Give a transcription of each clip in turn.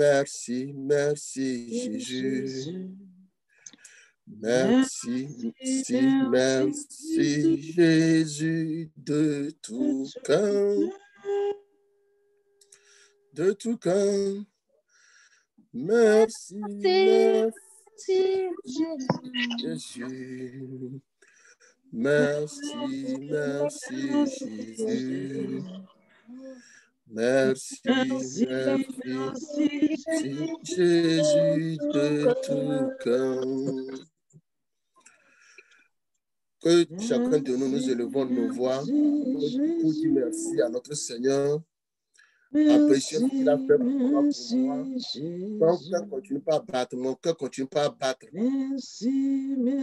Merci, merci Jésus. Merci, merci Jésus de tout cœur. De tout cœur. Merci, merci Jésus. Merci, merci Jésus. Merci, merci Jésus de tout cœur. Que chacun de nous élevons nos voix pour dire merci à notre Seigneur. Apprécier ce qu'il a fait pour moi. Mon cœur continue pas à battre. Mon cœur continue pas à battre.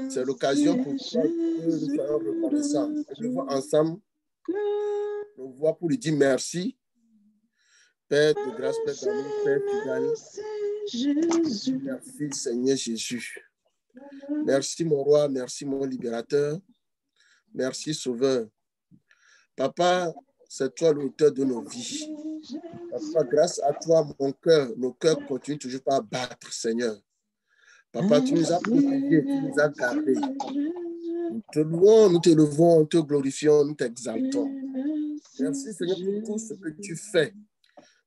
C'est l'occasion pour toi que nous soyons reconnaissants. Élevons ensemble nos voix pour lui dire merci. Père de grâce, Père d'amour, Père fidèle. Merci Seigneur Jésus. Merci mon roi, merci mon libérateur. Merci Sauveur. Papa, c'est toi l'auteur de nos vies. Papa, grâce à toi, nos cœurs continuent toujours pas à battre, Seigneur. Papa, tu nous as protégés, tu nous as gardés. Nous te louons, nous te levons, nous te glorifions, nous t'exaltons. Merci Seigneur pour tout ce que tu fais.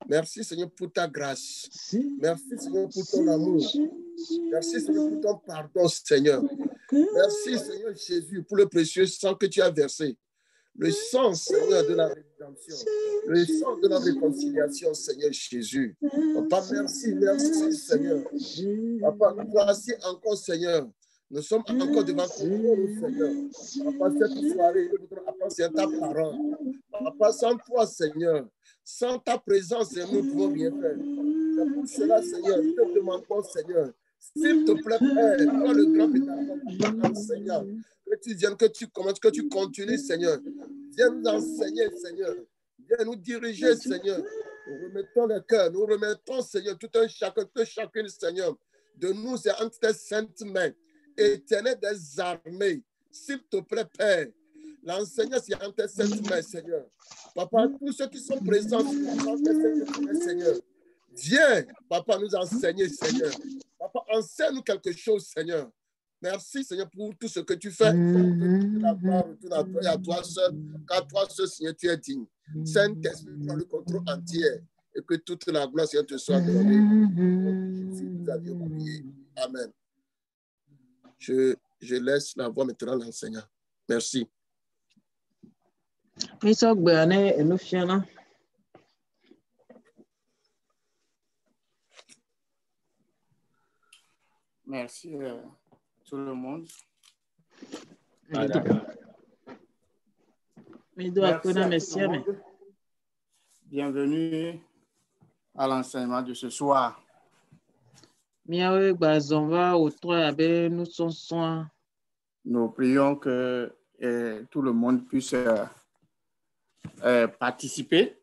Merci Seigneur pour ta grâce. Merci Seigneur pour ton amour. Merci Seigneur pour ton pardon, Seigneur. Merci Seigneur Jésus pour le précieux sang que tu as versé. Le sang, Seigneur, de la rédemption. Le sang de la réconciliation, Seigneur Jésus. Papa, merci, merci, Seigneur. Papa, nous voici encore, Seigneur. Nous sommes encore devant ton trône, Seigneur. Papa, cette soirée, nous voudrons apprendre ta parole. Papa, sans toi, Seigneur, sans ta présence, nous ne pouvons rien faire. C'est pour cela, Seigneur, nous te demandons, Seigneur, s'il te plaît, Père, toi le grand pédagogue, enseignant, que tu viennes, que tu commences, que tu continues, Seigneur. Viens nous enseigner, Seigneur. Viens nous diriger, Seigneur. Nous remettons le cœur, nous remettons, Seigneur, tout un chacun, toute chacune, Seigneur. De nous, c'est entre tes saintes mains, Éternel des armées. S'il te plaît, Père, l'enseignant, c'est entre tes saintes mains, Seigneur. Papa, tous ceux qui sont présents, entre tes saintes mains, Seigneur. Viens, Papa, nous enseigner, Seigneur. Papa, enseigne-nous quelque chose, Seigneur. Merci, Seigneur, pour tout ce que tu fais. Que la gloire retourne à toi et à toi seul, car toi seul, Seigneur, tu es digne. Saint-Esprit, prends le contrôle entier et que toute la gloire, Seigneur, te soit donnée. Nous avions prié. Amen. Je laisse la voix maintenant à l'enseignant. Merci. Merci tout le monde. Merci à tout le monde. Bienvenue à l'enseignement de ce soir. Nous prions que tout le monde puisse participer.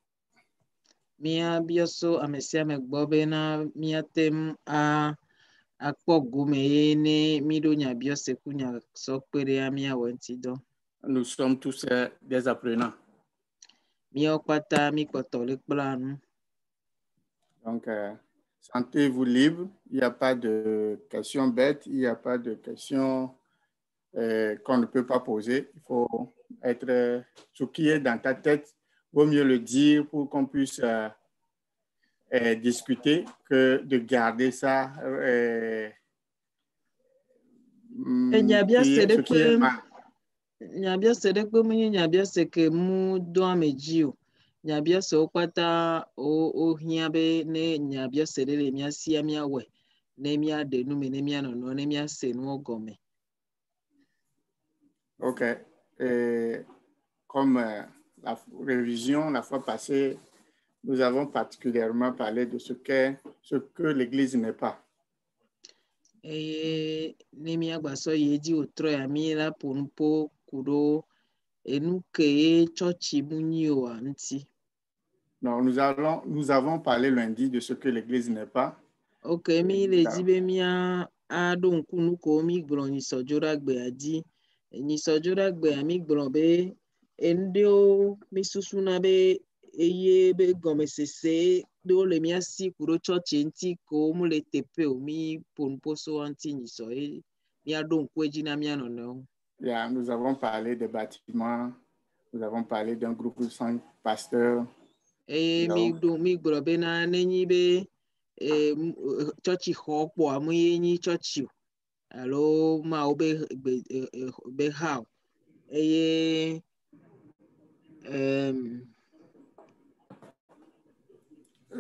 Nous sommes tous des apprenants. Donc, sentez-vous libre. Il n'y a pas de questions bêtes, il n'y a pas de questions qu'on ne peut pas poser. Il faut être ce qui est dans ta tête. Vaut mieux le dire pour qu'on puisse discuter que de garder ça. Ce qui est mal. Nyabia sedekpe munyi nyabia seke mu do amejio nyabia se okwata o hiabe ne nyabia sedele mia sia mia we ne mia de nu me ne mia no ne mia se nu ogome. OK. Comme la révision la fois passée, nous avons particulièrement parlé de ce que l'Église n'est pas. Ne mia gbaso yeji otro ya mi la ponpo kudo enu ke chochi munyi o anti. Non, nous avons parlé lundi de ce que l'Église n'est pas. OK, mi le dibe mia ado nkunu ko mi gbron ni sojora gbe adi. Ni sojora gbe ami gbron be endio mi susuna be eye be gɔmesese ɖewo le mía si ku ɖo tsɔtsi ŋuti ko mu le teƒe o mi ƒonuƒoso ŋuti nyisɔ ye míaɖo ŋku edzi na mía nɔnɔewo. Yeah, nous avons parlé des bâtiments, nous avons parlé d'un groupe de 5 pasteurs. Eye mi gblɔ bena nenyi be tsɔtsi xɔ kpɔ amu ye nyi tsɔtsi o alo mawo be ha o eye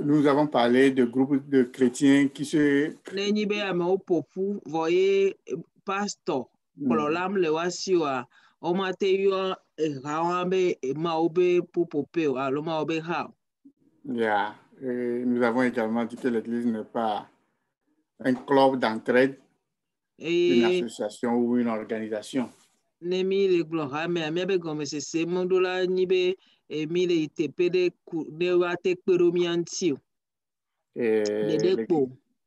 nous avons parlé de groupes de chrétiens qui se... nenyi be amewo ƒoƒu vɔ ye pastor kplɔlam le wa si oa womate yɔ hawo be mawo be ƒuƒoƒe o alo mawo be ha o. Yeah, nous avons également dit que l'église n'est pas un club d'entraide, une association ou une organisation. Ne mi le gblɔ ha mea míabe gɔmesese mɔɖo la nyi be mi le teƒe ɖe ne woate kpe ɖo mía ŋuti o.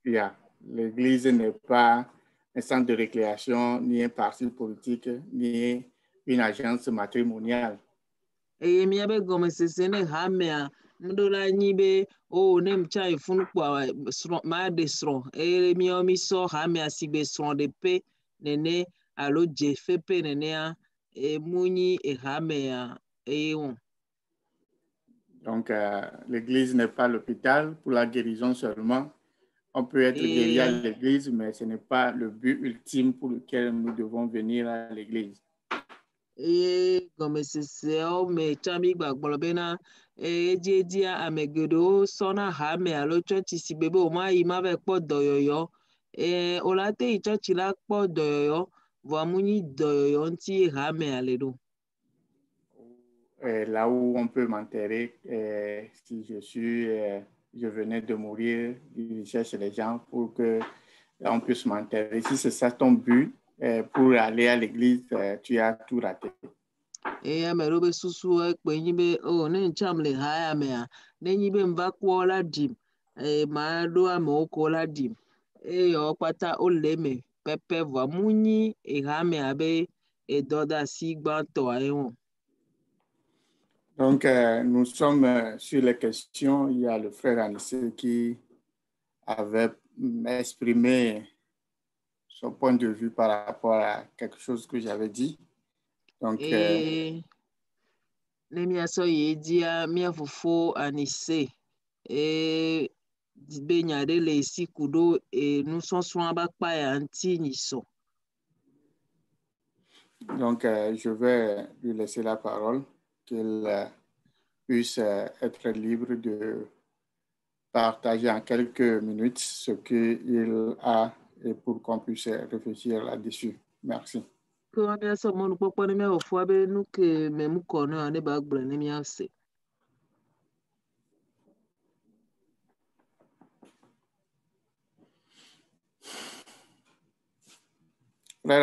Yeah, l'église n'est pas un centre de récréation, ni un parti politique, ni une agence matrimoniale. Eye míabe gɔmesese ne ha mea mɔɖo la nyi be ne mtsa yi funu kpɔa srɔ̃ ma ɖe srɔ̃ eye míawo mi sɔ ha mea si be srɔ̃ ɖe pe nene alo dze fepe nenea mu nyi ha mea eye wɔn. Donc, l'église n'est pas l'hôpital pour la guérison seulement. On peut être guéri à l'église, mais ce n'est pas le but ultime pour lequel nous devons venir à l'église. Eye gɔmeseseawo me tsã mi gbagblɔ bena edziedia ame geɖewo sɔna ha me alo tsɔtsi si be wo ma yi ma va kpɔ dɔyɔyɔ wo la te yi tsɔtsi la kpɔ dɔyɔyɔ vɔa mu nyi dɔyɔyɔ ŋuti ha mea le ɖo. Là où on peut m'enterrer, si je venais de mourir, je cherche les gens pour qu'on puisse m'enterrer. Si c'est ça ton but, pour aller à l'église, tu as tout raté. Ame ɖo be susu ekpe nyi be ne ntsam le ha ya mea ne nyi be mva kpɔ la ɖim ma ɖo amewo ko la ɖim yewo kpata wole me pepe vɔa mu nyi ha mea be dɔdeasi gbãtɔa ye wɔm. Donc, nous sommes sur les questions. Il y a le frère Anissé qui avait exprimé son point de vue par rapport à quelque chose que j'avais dit. Donc, ne miasɔ ye dia mia fofo Anissé be nya ɖe le esi ku ɖo nusɔsrɔ̃ ba kpa ya ŋuti nyisɔ. Donc, je vais lui laisser la parole, qu'il puisse être libre de partager en quelques minutes ce qu'il a et pour qu'on puisse réfléchir là-dessus. Merci. Frère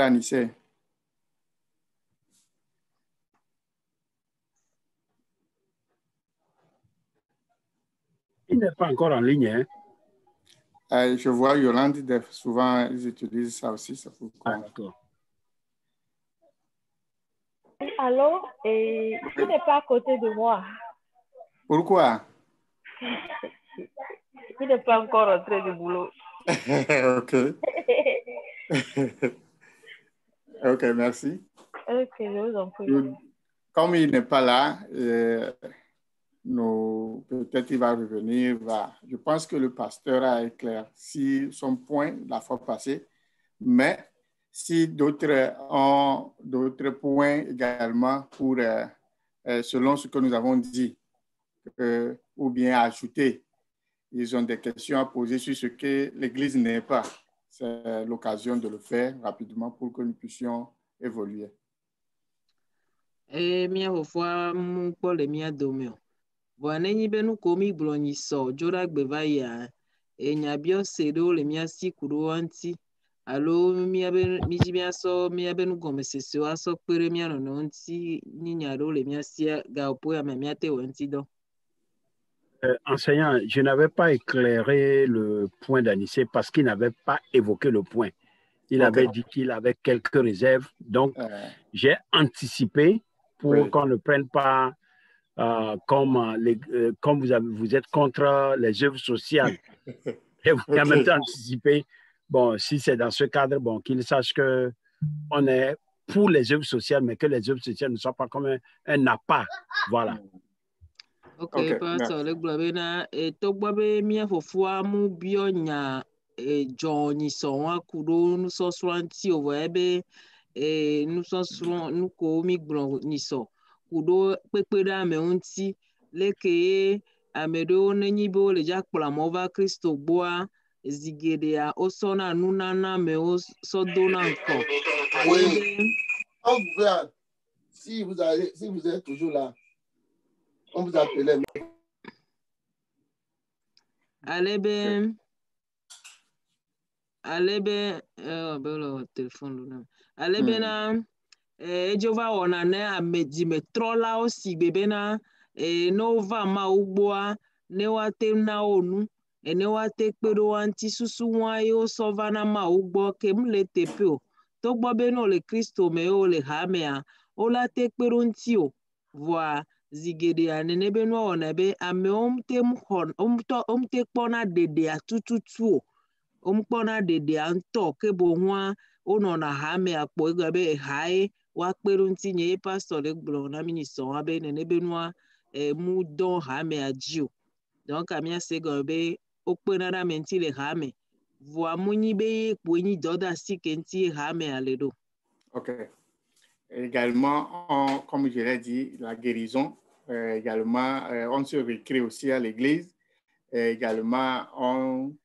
Anissé. Il n'est pas encore en ligne. Hein? Je vois Yolande, souvent ils utilisent ça aussi. Ça ah, d'accord. Allô? Il n'est pas à côté de moi. Pourquoi? Il n'est pas encore rentré du boulot. Ok. Ok, merci. Ok, je vous en prie. Comme il n'est pas là, peut-être il va revenir. Je pense que le pasteur a éclairci son point la fois passée, mais si d'autres ont d'autres points également pour, selon ce que nous avons dit, ou bien ajouter, ils ont des questions à poser sur ce que l'Église n'est pas. C'est l'occasion de le faire rapidement pour que nous puissions évoluer. Mia fofo mu kpɔ le mia dome o. Vɔ ne nyi be nu ko mi gblɔ nyi sɔ dzo ɖa gbe va yia nyabiose ɖewo le mia si ku ɖo ŋuti alo mi dzi miasɔ miabe nugɔmesesewo asɔ kpe ɖe mia nɔnɔ ŋuti nyi nya ɖewo le mia sia gaƒoƒo ya me miate wɔ ŋuti dɔ. Enseignant, je n'avais pas éclairé le point d'Anissé parce qu'il n'avait pas évoqué le point. Il avait dit qu'il avait quelques réserves. Donc, j'ai anticipé pour qu'on ne prenne pas comme vous êtes contre les œuvres sociales et vous en même temps anticiper, bon, si c'est dans ce cadre, bon, qu'ils sachent qu'on est pour les œuvres sociales, mais que les œuvres sociales ne soient pas comme un appât. Voilà. Ok, pastor, le globena e togbabe mia fofua mu bionya e Johnny so wa kudo nu so swanti o ebe e nu so swan nu ko mi gbon ni so kudo pepere ame unti leke amedo nenyi bo le jakpla mova Kristo gboa zigede a osona nunana me o so dona nko alebe si vous êtes toujours là, on vous appelle. Alebe belo téléphone là. Alebe na Jehova ona ne amedi metrola o si bebe na no va ma ugboa ne wa te na onu ne wa te kpero anti susu wa yo sova na ma ugbo ke mle tepe o to gbo be no le Kristo me o le ha me a o la te kpero nti o voa zigede anene be no ona be ame omte kpona dede atututu omkpona dede anto kebo hwa ono na ha me akpo egabe hae wa kpero ntinye pastor le gbro na minister wa be nene be no mu don ha me ajio donc amia se gobe okpena na menti le ha me voa munyi be ekpo nyi doda sikenti ha me aledo. OK. Également, comme je l'ai dit, la guérison. Également, on se récrée aussi à l'église. Également, on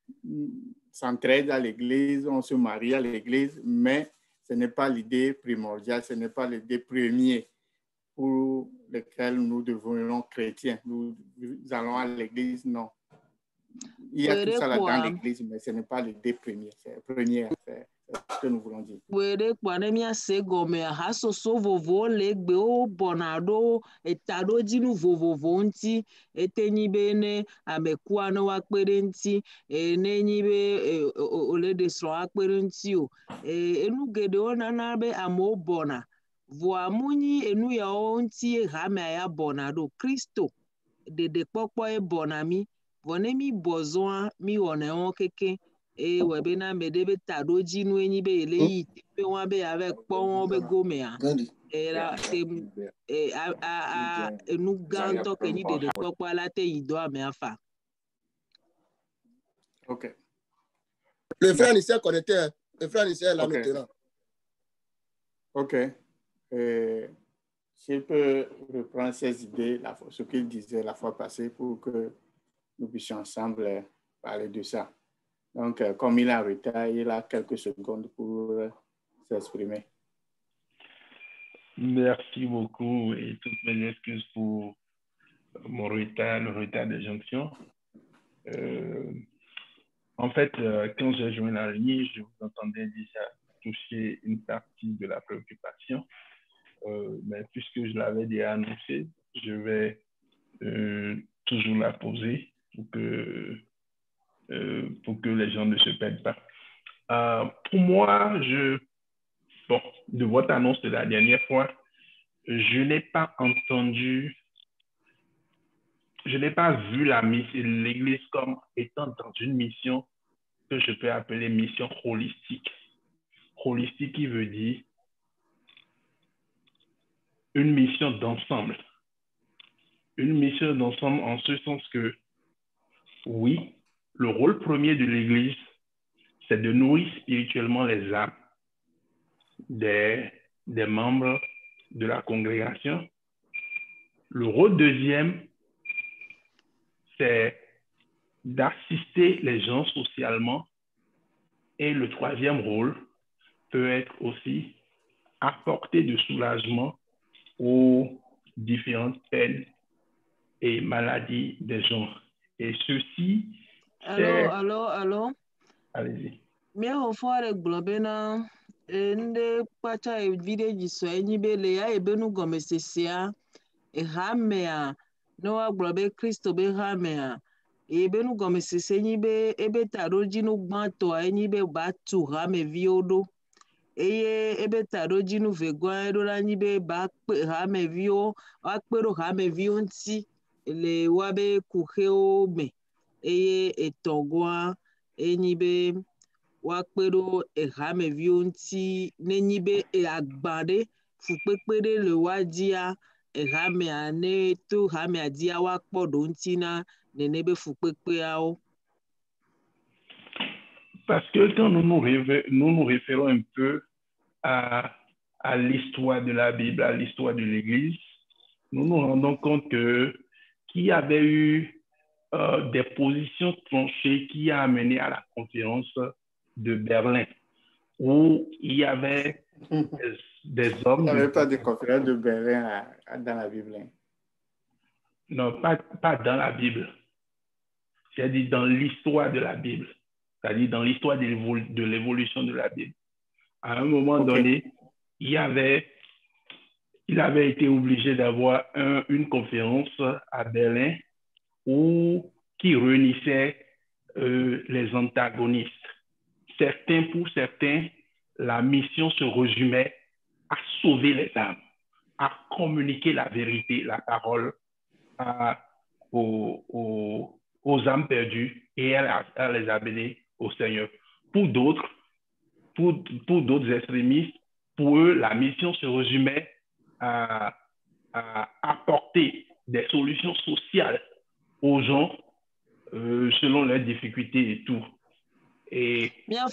s'entraide à l'église, on se marie à l'église, mais ce n'est pas l'idée primordiale, ce n'est pas l'idée première pour laquelle nous devenons chrétiens. Nous allons à l'église, non. Il y a tout ça là dans l'église, mais ce n'est pas l'idée première. C'est première, c'est ce que nous voulons dire. Were kpanemia se gome ha soso vovo le gbe o bonado etado jinu vovovo nti etenyibe ne amekua no akpere nti nenyibe ole de so akpere nti o enugede ona na be amo bona vo amunyi enu ya o nti ha me ya bonado Kristo de popo e bonami vonemi bozoa mi ona won keke webe na medebe tado jinu enyi be ele yi pe won be avec pon be gomea era te enu ganto kenyi de popo ala te ido ame afa. OK. Le frère Nissé connecté, le frère Nissé est là maintenant. OK. Je peux reprendre ces idées, ce qu'il disait la fois passée pour que nous puissions ensemble parler de ça. Donc, comme il est en retard, il a quelques secondes pour s'exprimer. Merci beaucoup et toutes mes excuses pour mon retard, le retard des jonctions. En fait, quand j'ai joint la ligne, je vous entendais déjà toucher une partie de la préoccupation. Mais puisque je l'avais déjà annoncé, je vais toujours la poser pour que les gens ne se perdent pas. Pour moi, de votre annonce de la dernière fois, je n'ai pas entendu, je n'ai pas vu l'Église comme étant dans une mission que je peux appeler mission holistique. Holistique qui veut dire une mission d'ensemble. Une mission d'ensemble en ce sens que, oui, le rôle premier de l'Église, c'est de nourrir spirituellement les âmes des membres de la congrégation. Le rôle deuxième, c'est d'assister les gens socialement. Et le troisième rôle peut être aussi apporter de soulagement aux différentes peines et maladies des gens. Et ceci, c'est... Allô? Allez-y. Mia hofare globena nde pacha video jiso enyi bele ya ebenu gomesesia hamea no aglobe Kristo be hamea ebenu gomesesia enyi be ebe taro jinu gbanto enyi be batu hame viodo eye ebe ta ɖo dzi nu vegɔa eɖo ɖe anyi be ba kpe hameviwo woakpe ɖo hameviwo ŋuti le woabe kuxewo me eye etɔ̃gɔa enyi be woakpe ɖo hameviwo ŋuti nenyi be agba ɖe fukpekpe ɖe le woa dzia hamea ne to hamea dzia woakpɔ ɖo ŋuti na nene be fukpekpeawo. Parce que quand nous nous référons un peu à l'histoire de la Bible, à l'histoire de l'Église, nous nous rendons compte qu'il y avait eu des positions tranchées qui a amené à la conférence de Berlin, où il y avait des hommes... Il n'y avait pas de conférence de Berlin dans la Bible. Non, pas dans la Bible. C'est-à-dire dans l'histoire de la Bible. C'est-à-dire dans l'histoire de l'évolution de la Bible. À un moment donné, il avait été obligé d'avoir une conférence à Berlin qui réunissait les antagonistes. Pour certains, la mission se résumait à sauver les âmes, à communiquer la vérité, la parole aux âmes perdues et à les amener au Seigneur. Pour d'autres extrémistes, pour eux, la mission se résumait à apporter des solutions sociales aux gens selon leurs difficultés et tout. Et bien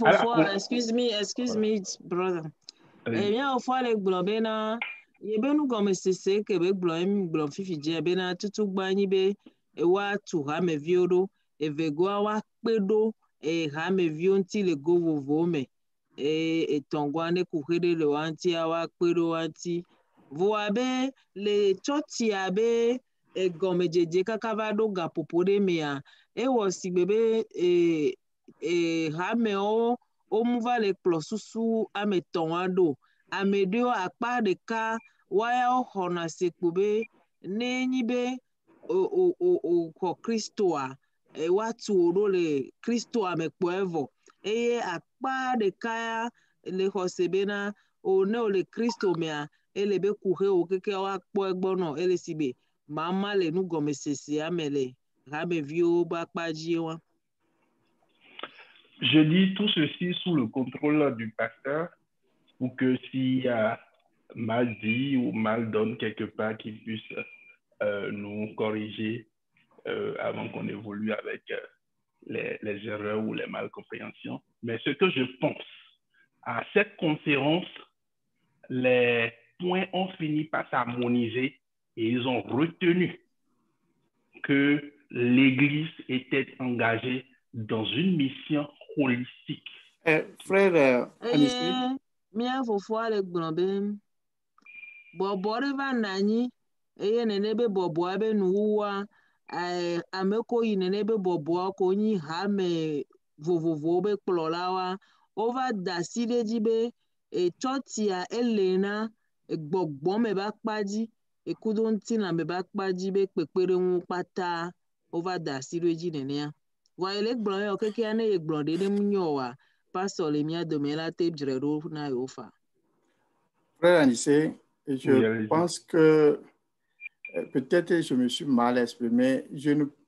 excuse me, brother. Bien au fois les globena, yebenu comme c'est que be glom fifi je bena tutu gbani be e wa tu ha me viodo e vego wa pedo e ha me vionti le go vovo me e tongwane ku hede le wanti wa pedo wanti vo abe le choti abe e gome jeje kakava do ga popode me a e wo si bebe hame o muva le kplosusu ame tonwado ame dio akpa deka waya o hona sekpo be nenyi be o Kristoa watu oro le Kristoa me kpo evo eye akpa deka le hosebe na o ne o le Kristo mea ele be kuhe o keke wa kpo egbo no ele sibe mama le nu gome sese amele hame vio ba kpaji wa. Je dis tout ceci sous le contrôle du pasteur pour que s'il y a mal dit ou mal donne quelque part, qu'il puisse nous corriger avant qu'on évolue avec les erreurs ou les malcompréhensions. Mais ce que je pense, à cette conférence, les points ont fini par s'harmoniser et ils ont retenu que l'Église était engagée dans une mission holistique. Frère, mia fofo ale gbɔn bɔbɔ ɖe va na anyi eye nene be bɔbɔa be nuwuwa ame ko yi nene be bɔbɔa ko nyi hame vovovowo be kplɔlawoa wova da asi ɖe dzi be tsɔtsia ele na gbɔgbɔ me ba kpadzi ekudo ŋutina me ba kpadzi be kpekpeɖeŋu kpata wova da asi ɖe dzi nenea wa ele gblɔ ye kekea ne ye gblɔ ɖe ne nyo wa pastor le mia dome la te dzre ɖo na yo fa. Frère Anissé, je pense que peut-être je me suis mal exprimé.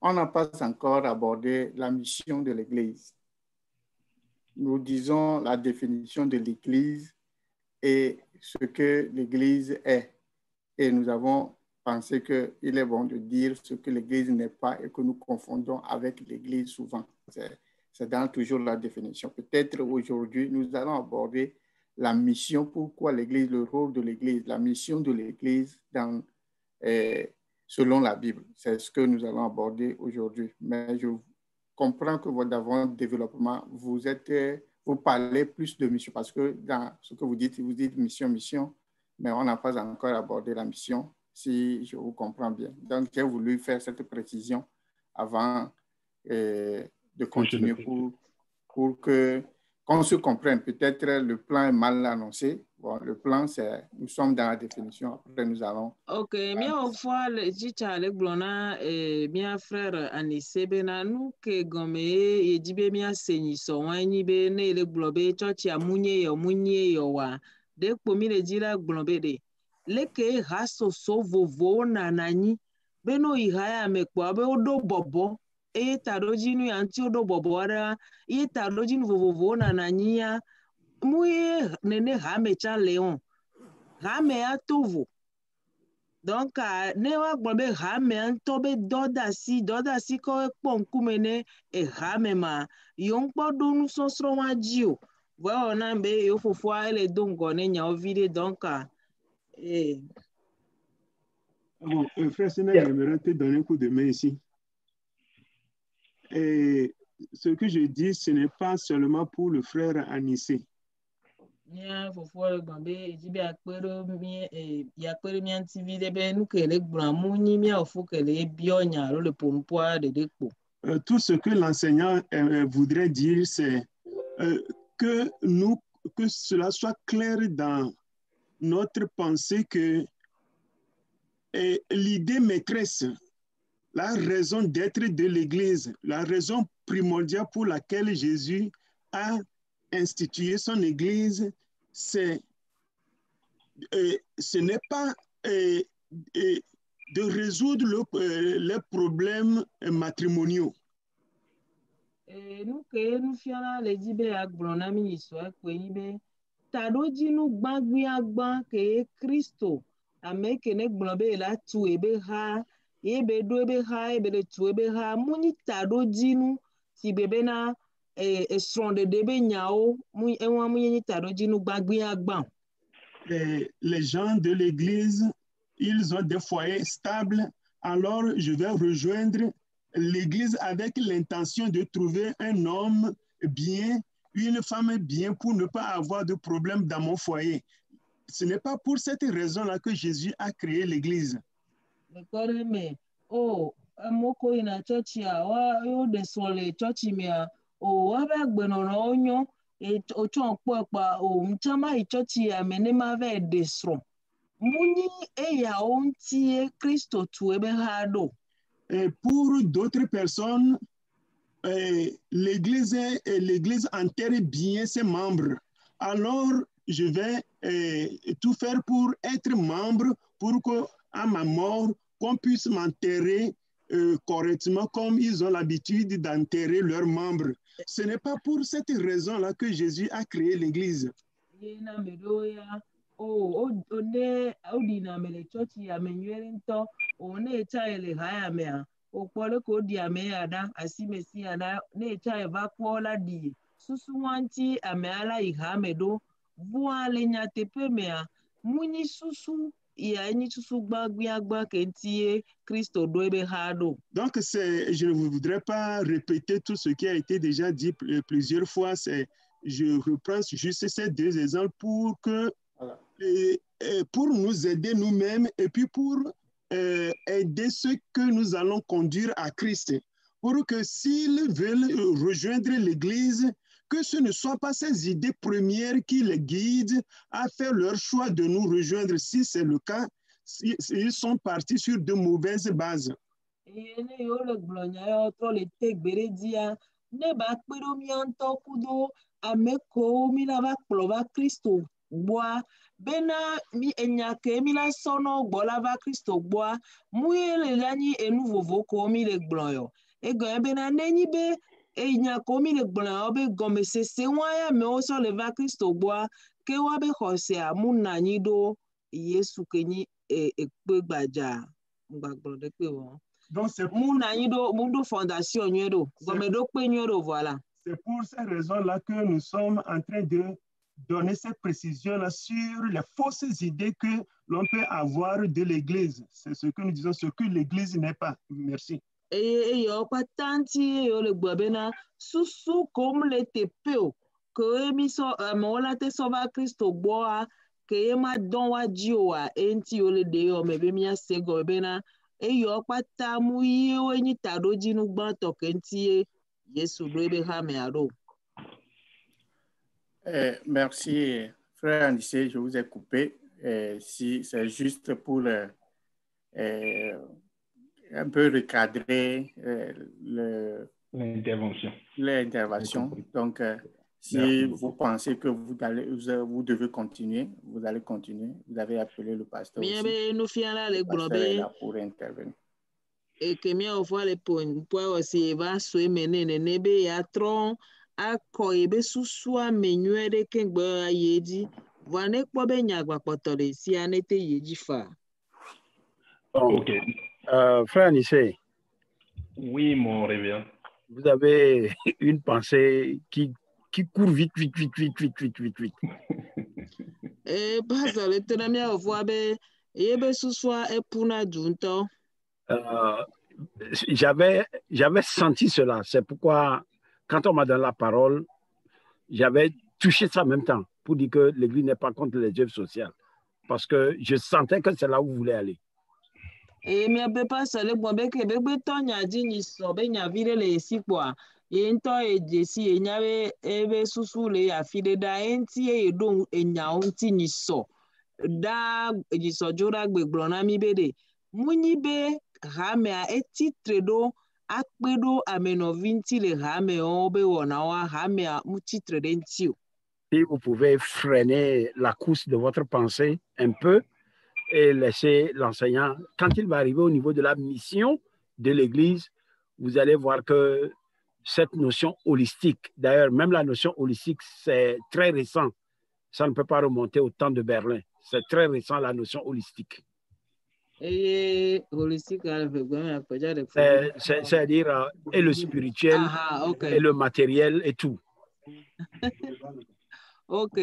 On n'a pas encore abordé la mission de l'Église. Nous disons la définition de l'Église et ce que l'Église est. Et nous avons pensé qu'il est bon de dire ce que l'Église n'est pas et que nous confondons avec l'Église souvent. C'est dans toujours la définition. Peut-être aujourd'hui, nous allons aborder la mission, pourquoi l'Église, le rôle de l'Église, la mission de l'Église selon la Bible. C'est ce que nous allons aborder aujourd'hui. Mais je comprends que dans votre développement, vous parlez plus de mission parce que dans ce que vous dites mission, mais on n'a pas encore abordé la mission, si je vous comprends bien. Donc, j'ai voulu faire cette précision avant de continuer pour qu'on qu'on se comprenne. Peut-être le plan est mal annoncé. Bon, le plan, c'est, nous sommes dans la définition. Après, nous allons. Ok, mia ofwa le jicha le glona mia frère Anissé bena nous que gomme e jibe mia senyi so wanyi be ne le globe church ya munye yo wa de kpomi le jira globe de le ke haso so vovo na nanyi beno ihaya mekwa be odo bobo e tarojinu ya nti odo bobo ara e tarojinu vovo na nanyi ya muye nene ha mecha leon ha me atovo. Donc, ne wa gbobe hame anto be doda si ko ponkume ne e hame ma yon kpodo nu sosro wa jio wa ona be yo fofo ele dongo ne nya ovide donc Bon, frère Sénat, j'aimerais te donner un coup de main ici. Et ce que je dis, ce n'est pas seulement pour le frère Anissé. nya fofo le gbobe jibe akpero mi ya akpero mi antivi de be nu ke le gbramu ni mi ofo ke le bionya le pompoa de dekpo. Tout ce que l'enseignant voudrait dire, c'est que cela soit clair dans notre pensée que l'idée maîtresse, la raison d'être de l'Église, la raison primordiale pour laquelle Jésus a institué son Église, ce n'est pas de résoudre les problèmes matrimoniaux. Nous que nous fiona les dibe agbona mi so ko ibe tadoji nu gbagbi agba ke Kristo ameke ne gblobe la tu ebe ha ebe do ebe ha ebe de tu ebe ha muni tadoji nu ti bebe na stronde debe nyao mu enwa mu yin tadoji nu gbagbi agba. Les gens de l'Église, ils ont des foyers stables, alors je vais rejoindre l'Église avec l'intention de trouver un homme bien, une femme bien pour ne pas avoir de problème dans mon foyer. Ce n'est pas pour cette raison-là que Jésus a créé l'Église. Oh, amoko ina church ya wa yo de sole church mi ya o wa ba gbenono onyo ocho pa o mchama I church ya menema ve desro muni ya ontie Kristo tu ebe hado. Et pour d'autres personnes, l'Église enterre bien ses membres. Alors, je vais tout faire pour être membre, pour qu'à ma mort, qu'on puisse m'enterrer correctement comme ils ont l'habitude d'enterrer leurs membres. Ce n'est pas pour cette raison-là que Jésus a créé l'Église. One chaile haya mea o pole ko dia mea da asimesi ada ne chae va kola di susuwanti ameala ihame do voile nyate pe mea muni susu ya ni susu gbagbiagba kentie Christo do ebe hado. Donc je ne voudrais pas répéter tout ce qui a été déjà dit plusieurs fois, je reprends juste ces deux exemples pour que pour nous aider nous-mêmes et puis pour aider ceux que nous allons conduire à Christ, pour que s'ils veulent rejoindre l'Église, que ce ne soit pas ces idées premières qui les guident à faire leur choix de nous rejoindre. Si c'est le cas, ils sont partis sur de mauvaises bases. Bena mi enyake mi la sono gbolava Kristo gboa muyele lani enu vovo ko mi le gbloyo ego bena neni be enyako mi le gbloyo be gome sese waya me o so le va Kristo gboa ke wa be hose amuna nyi do Yesu kenyi ekpe gbaja mgbagbo de pe won donc c'est muna nyi do mudo fondation nyi do gome do pe nyi do voilà. C'est pour ces raisons-là que nous sommes en train de donner cette précision-là sur les fausses idées que l'on peut avoir de l'Église. C'est ce que nous disons, ce que l'Église n'est pas. Merci. Et yo patanti yo le gbabena susu comme le tepeo que mi so mola te sova Kristo boa que ma don wa jioa enti yo le de yo mebe mi asego bena e yo patamu yo ni tadoji nu gba to kenti Yesu do ebe ha me aro. Merci, frère Anissé, je vous ai coupé. Si c'est juste pour un peu recadrer l'intervention. Donc, si vous pensez que vous devez continuer, vous allez continuer. Vous avez appelé le pasteur aussi. Le pasteur est là pour intervenir. Et que mi ofwa le point aussi va so menene nebe ya tron akọ ebe susu amenyu ede kengbe ayeji vane kpo be nyagba potore si anete yeji fa. Ok. Frère Anissé. Oui, mon révérend. Vous avez une pensée qui court vite. Pastor le tenami ofwa be ebe susu epuna junto. J'avais senti cela. C'est pourquoi, quand on m'a donné la parole, j'avais touché ça en même temps pour dire que l'Église n'est pas contre les œuvres sociales. Parce que je sentais que c'est là où vous voulez aller. Et mais be pas le bon be ke be tonya ji ni so be nya vile le sikwa e nto e jesi e nyawe ebe susu le ya fide da enti e do enya onti ni so da ji so jura gbegbo na mi bede munyi be hame a etitre do akpedo amenovinti le hame o be wona wa hame a mutitre denti. Si vous pouvez freiner la course de votre pensée un peu et laisser l'enseignant, quand il va arriver au niveau de la mission de l'Église, vous allez voir que cette notion holistique, d'ailleurs, même la notion holistique, c'est très récent. Ça ne peut pas remonter au temps de Berlin. C'est très récent, la notion holistique. C'est-à-dire et le spirituel, okay. Et le matériel et tout. Ok.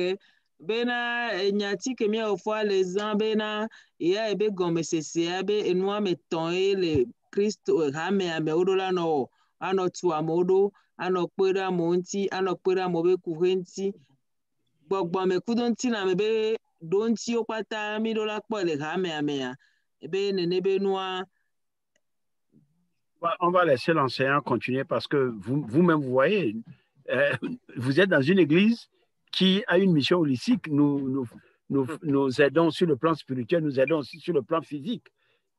Bena nyati kemi ofwa les ans bena ya ebe gomesese abe enwa meton le Christ hame ame odola no ano tu amodo ano pera monti ano pera mobe kuhenti gbogbo me kudonti na mebe donti opata mi dola po le hame ame ya ebe nenebe noa. On va laisser l'enseignant continuer parce que vous-même vous voyez, vous êtes dans une église qui a une mission holistique. Nous aidons sur le plan spirituel, nous aidons aussi sur le plan physique.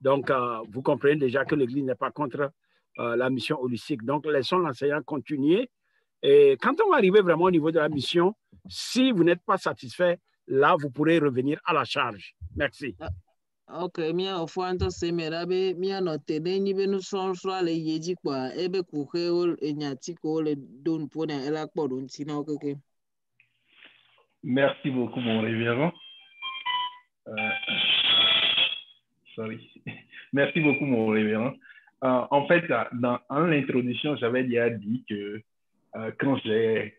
Donc, vous comprenez déjà que l'Église n'est pas contre la mission holistique. Donc, laissons l'enseignant continuer. Et quand on va arriver vraiment au niveau de la mission, si vous n'êtes pas satisfait, là, vous pourrez revenir à la charge. Merci. Ok, mia ofuanto semerabe mia note denyi benu sonso le yeji kwa ebe kuhe ol enyati ko le don pona ela kpodun tina okeke. Merci beaucoup, mon révérend. Merci beaucoup, mon révérend. En fait, en l'introduction, j'avais déjà dit que quand j'ai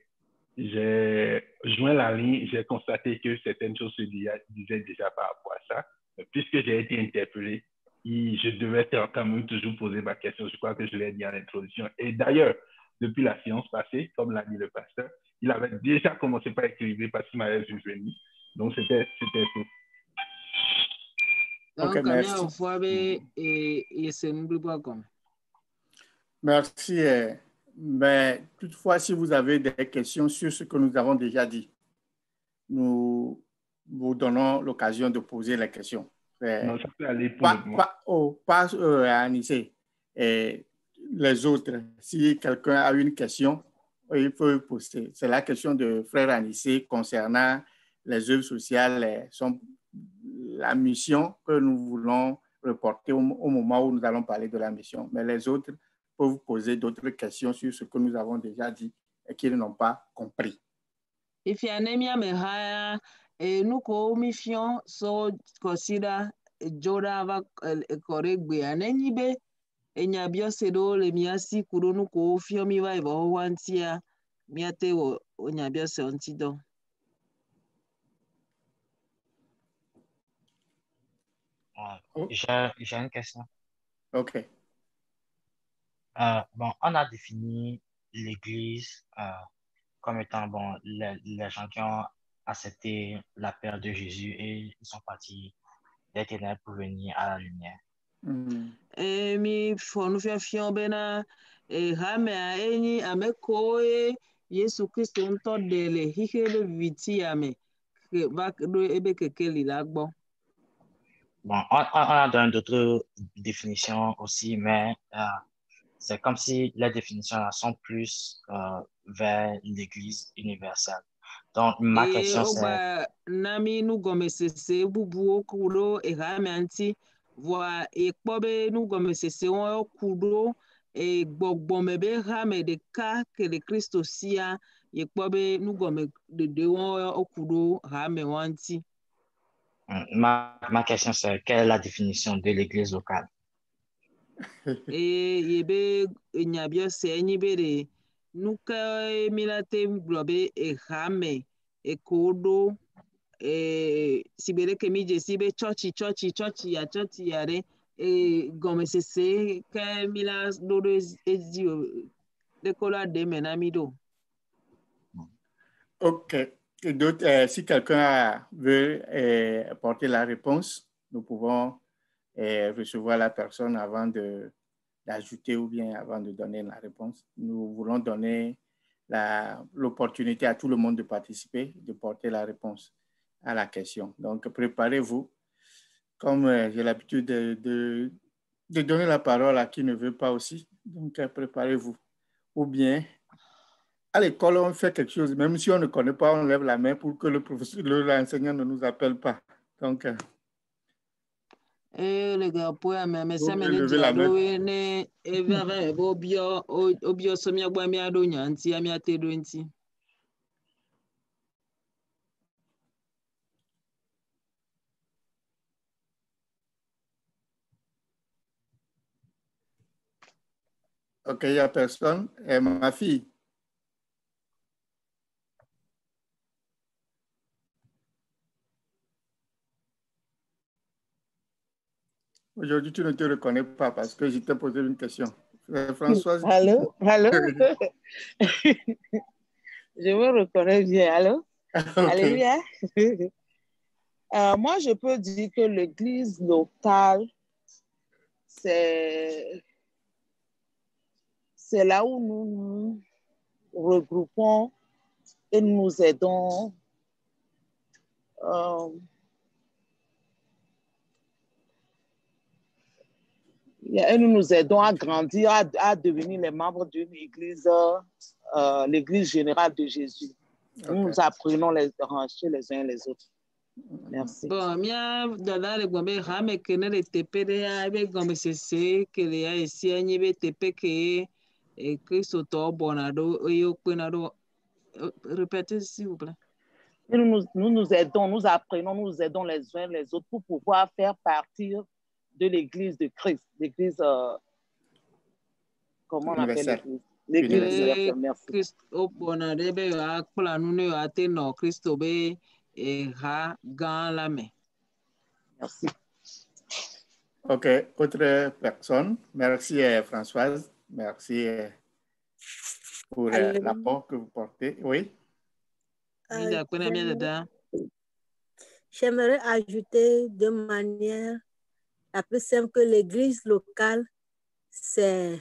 joint la ligne, j'ai constaté que certaines choses se disaient déjà par rapport à ça. Puisque j'ai été interpellé, je devais quand même toujours poser ma question. Je crois que je l'ai dit en introduction. Et d'ailleurs, depuis la séance passée, comme l'a dit le pasteur, il avait déjà commencé par écrire parce qu'il m'avait vu venir. Donc, c'était tout. Donc, merci. Merci. Mais toutefois, si vous avez des questions sur ce que nous avons déjà dit, nous vous donnons l'occasion de poser les questions. Non, ça peut aller pour pas Anissé. Les autres, si quelqu'un a une question, il peut poser. C'est la question de frère Anissé concernant les œuvres sociales, la mission que nous voulons reporter au moment où nous allons parler de la mission. Mais les autres peuvent poser d'autres questions sur ce que nous avons déjà dit et qu'ils n'ont pas compris. If you anemia mehaya nuko mission so consider joda va corregbe anenyibe enya biosedo le miasi kuro nuko fiomi va evo wantia miate wo onya biose ontido. J'ai une question. OK. Bon, on a défini l'Église comme étant les gens qui ont accepté l'appel de Jésus et ils sont partis des ténèbres pour venir à la lumière. Mi fonu fiafion bena hame eni amekoe Yesu Kristo ŋutɔ ɖe le xixe ɖe viviti ya me va ɖo ebe kekeli la gbɔ. Bon, on a donné d'autres définitions aussi, mais c'est comme si les définitions là sont plus vers l'Église universelle. Donc, ma question c'est... Nami nugɔmesese bubuwo ku ɖo ehamea ŋuti, vɔa ekpɔ be nugɔmesesewo ku ɖo gbɔgbɔme be hame ɖeka ke le Kristo sia, ekpɔ be nugɔme ɖeɖewo ku ɖo hamewa ŋuti. Ma question c'est quelle est la définition de l'église locale? Yebe nyabiose enyi be de nuke milate gblɔ be ehame ekoɖo sibere ke mi dzesi be tsɔtsi ya ɖe gɔmesese ke mi la ɖo ɖe ezi o ɖeko la ɖe me na mi ɖo. Ok. Et d'autres, si quelqu'un veut apporter la réponse, nous pouvons recevoir la personne avant d'ajouter ou bien avant de donner la réponse. Nous voulons donner l'opportunité à tout le monde de participer, de porter la réponse à la question. Donc, préparez-vous. Comme j'ai l'habitude de donner la parole à qui ne veut pas aussi, donc préparez-vous. Ou bien, à l'école, on fait quelque chose, même si on ne connaît pas, on lève la main pour que le professeur, l'enseignant ne nous appelle pas. Donc, le gars pour me ça me ne diado ne evere obio so mi agba mi ado nyanti ami atedo nti. Ok, il n'y a personne. Ma fille. Aujourd'hui, tu ne te reconnais pas parce que je t'ai posé une question. Françoise. Allô? Je me reconnais bien. Allô? Okay. Alléluia. Moi, je peux dire que l'église locale, c'est là où nous nous regroupons et nous nous aidons. Et nous nous aidons à grandir, à devenir les membres d'une église, l'église générale de Jésus. Okay. Nous nous apprenons les uns les autres. Merci. Bon, mia dada le gombe hame kene le tepe de ya be gombe sese ke le ya esi anyi be tepe ke Kristo to bonado yo penado. Répétez s'il vous plaît. Nous nous aidons, nous apprenons, nous nous aidons les uns les autres pour pouvoir faire partir de l'église de Christ, l'église, comment on appelle l'église? L'église universelle, merci. Christ bonade be ya kpla nu ne ya te no Kristo be ha gan la me. Merci. Ok, autre personne. Merci Françoise. Merci pour l'apport que vous portez. Oui. J'aimerais ajouter de manière la plus simple que l'église locale, c'est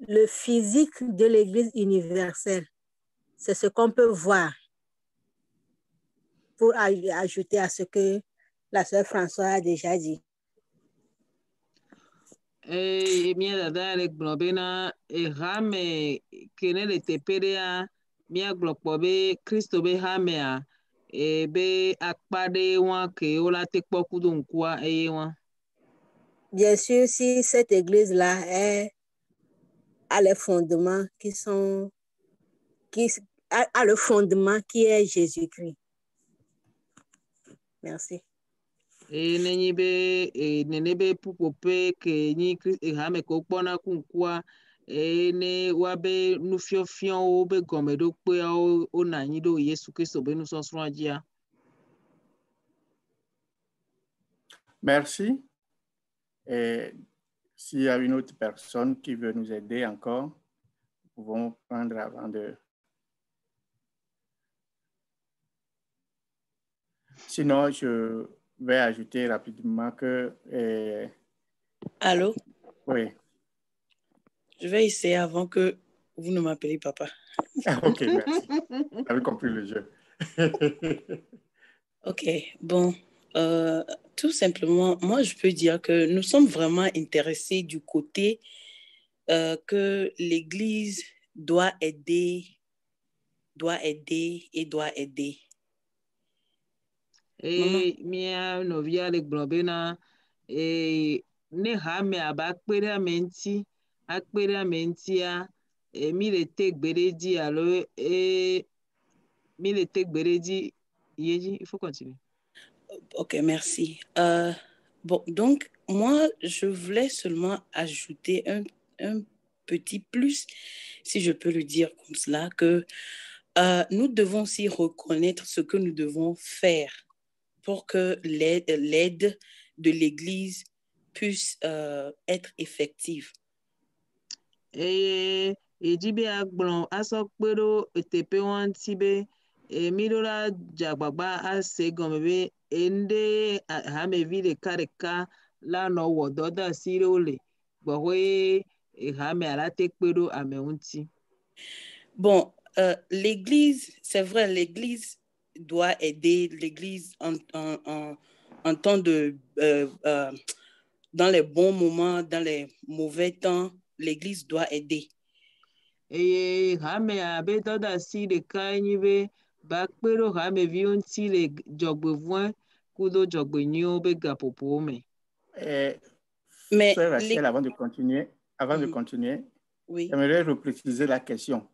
le physique de l'église universelle. C'est ce qu'on peut voir. Pour ajouter à ce que la sœur Françoise a déjà dit. Mia dada le globena hame kene le teperea mia glokpobe Kristo be hamea be akpade wan ke ola te kpokudo nkwa eye wan. Bien sûr, si cette église-là a les fondements a le fondement qui est Jésus-Christ. Merci. Nenyi be nene be pupope ke nyi hame ko kpona kunkwa ne wabe nufiofion wo be gome do pe o na nyi do Yesu Kristo be nusosro ajia. Merci. Et s'il y a une autre personne qui veut nous aider encore, nous pouvons prendre avant de... Sinon, je vais ajouter rapidement que... Allô? Oui. Je vais essayer avant que Vous ne m'appelez papa. Ah, ok, merci. J'avais compris le jeu. Ok, bon, tout simplement, moi, je peux dire que nous sommes vraiment intéressés du côté que l'Église doit aider. Mia novia le globena ne ha me aba kpere amenti akpere amentia mi le te gbereji alo mi le te gbereji yeji. Il faut continuer. Ok, merci. Bon, donc, moi, je voulais seulement ajouter un petit plus, si je peux le dire comme cela, que nous devons aussi reconnaître ce que nous devons faire pour que l'aide de l'Église puisse être effective. Ejibe agblon asokpero etepe wantibe emirola jagbagba ase gomebe ende hamevi le kareka la no wododa sirole gbowe hame alate kpero ameunti. Bon, l'Église, c'est vrai, l'Église doit aider, l'Église en temps de dans les bons moments, dans les mauvais temps, l'Église doit aider. Hame abe doda si le kanyibe bakpero hame vionti le jogbevoin kudo jogbenyo be gapopo me. Mais Sœur Rachel, avant de continuer, oui. J'aimerais repréciser la question.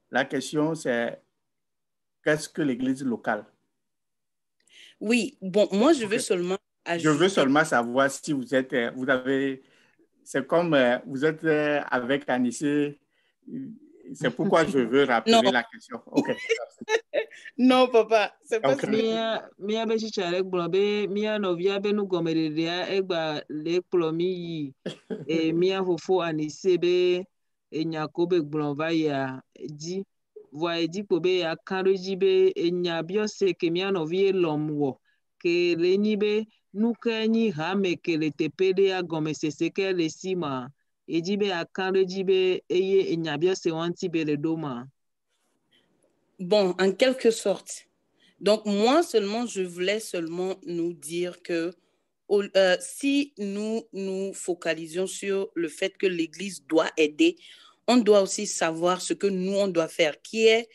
La question, c'est qu'est-ce que l'Église locale? Oui, bon, moi, je veux seulement ajouter... Je veux seulement savoir si vous êtes, c'est comme vous êtes avec Anissé, c'est pourquoi je veux rappeler la question. Ok. Non, papa, c'est pas ça. Mia be chichare gbobe mia novia be nu gomereria egba le plomi yi mia fofo Anissé be enyakobe gblova ya di voye di pobe ya kanroji be enya biose ke mia novie lomwo ke le ni be nuke ni hame ke le tepede ya gomesese ke le sima ejibe akanroji be eye enya biose wanti be le doma. Bon, en quelque sorte. Donc, moi seulement, je voulais seulement nous dire que si nous nous focalisions sur le fait que l'Église doit aider, on doit aussi savoir ce que nous, on doit faire, qui est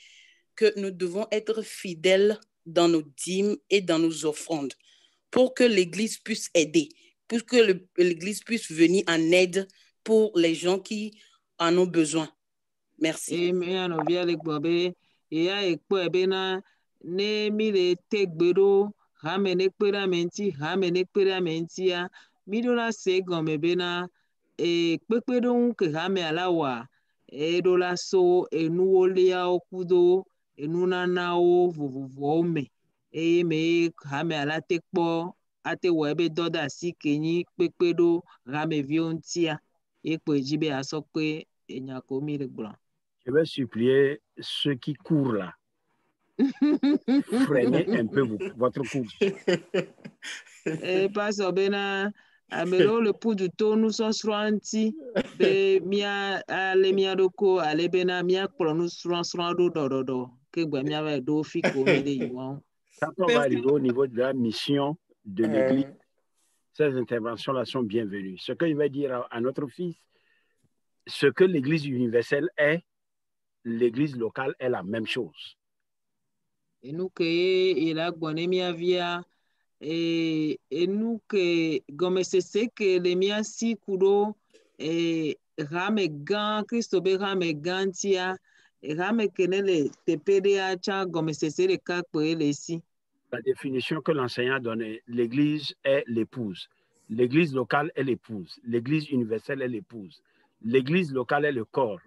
que nous devons être fidèles dans nos dîmes et dans nos offrandes pour que l'Église puisse aider, pour que l'Église puisse venir en aide pour les gens qui en ont besoin. Merci. Ya ekpo ebena ne mire tegbero hame ne kpera menti ya midola se gome bena kpekpedo nke hame alawa edola so enuwolia okudo enunanawo vovovo me me hame ala tekpo ate webe doda si kenyi kpekpedo hame viontia ekpo ejibe asokpe enyako mire gbran. Je vais supplier ceux qui courent là. Freinez un peu votre course. Parce que amelo le pou du to nous sommes sranti be mia ale mia doko ale bena mia pro nous sran do que gba mia va do fi ko me de yiwon. Quand on va arriver au niveau de la mission de l'Église, ces interventions-là sont bienvenues. Ce que je vais dire à notre fils, ce que l'Église universelle est, l'Église locale est la même chose. Et nous que il a bonné mia via et nous que comme c'est que les mia si kudo et rame gan Christo be rame gantia et rame kenele tepedea cha comme c'est le cas pour les si. La définition que l'enseignant a donnée, l'Église est l'épouse. L'Église locale est l'épouse. L'Église universelle est l'épouse. L'Église locale est le corps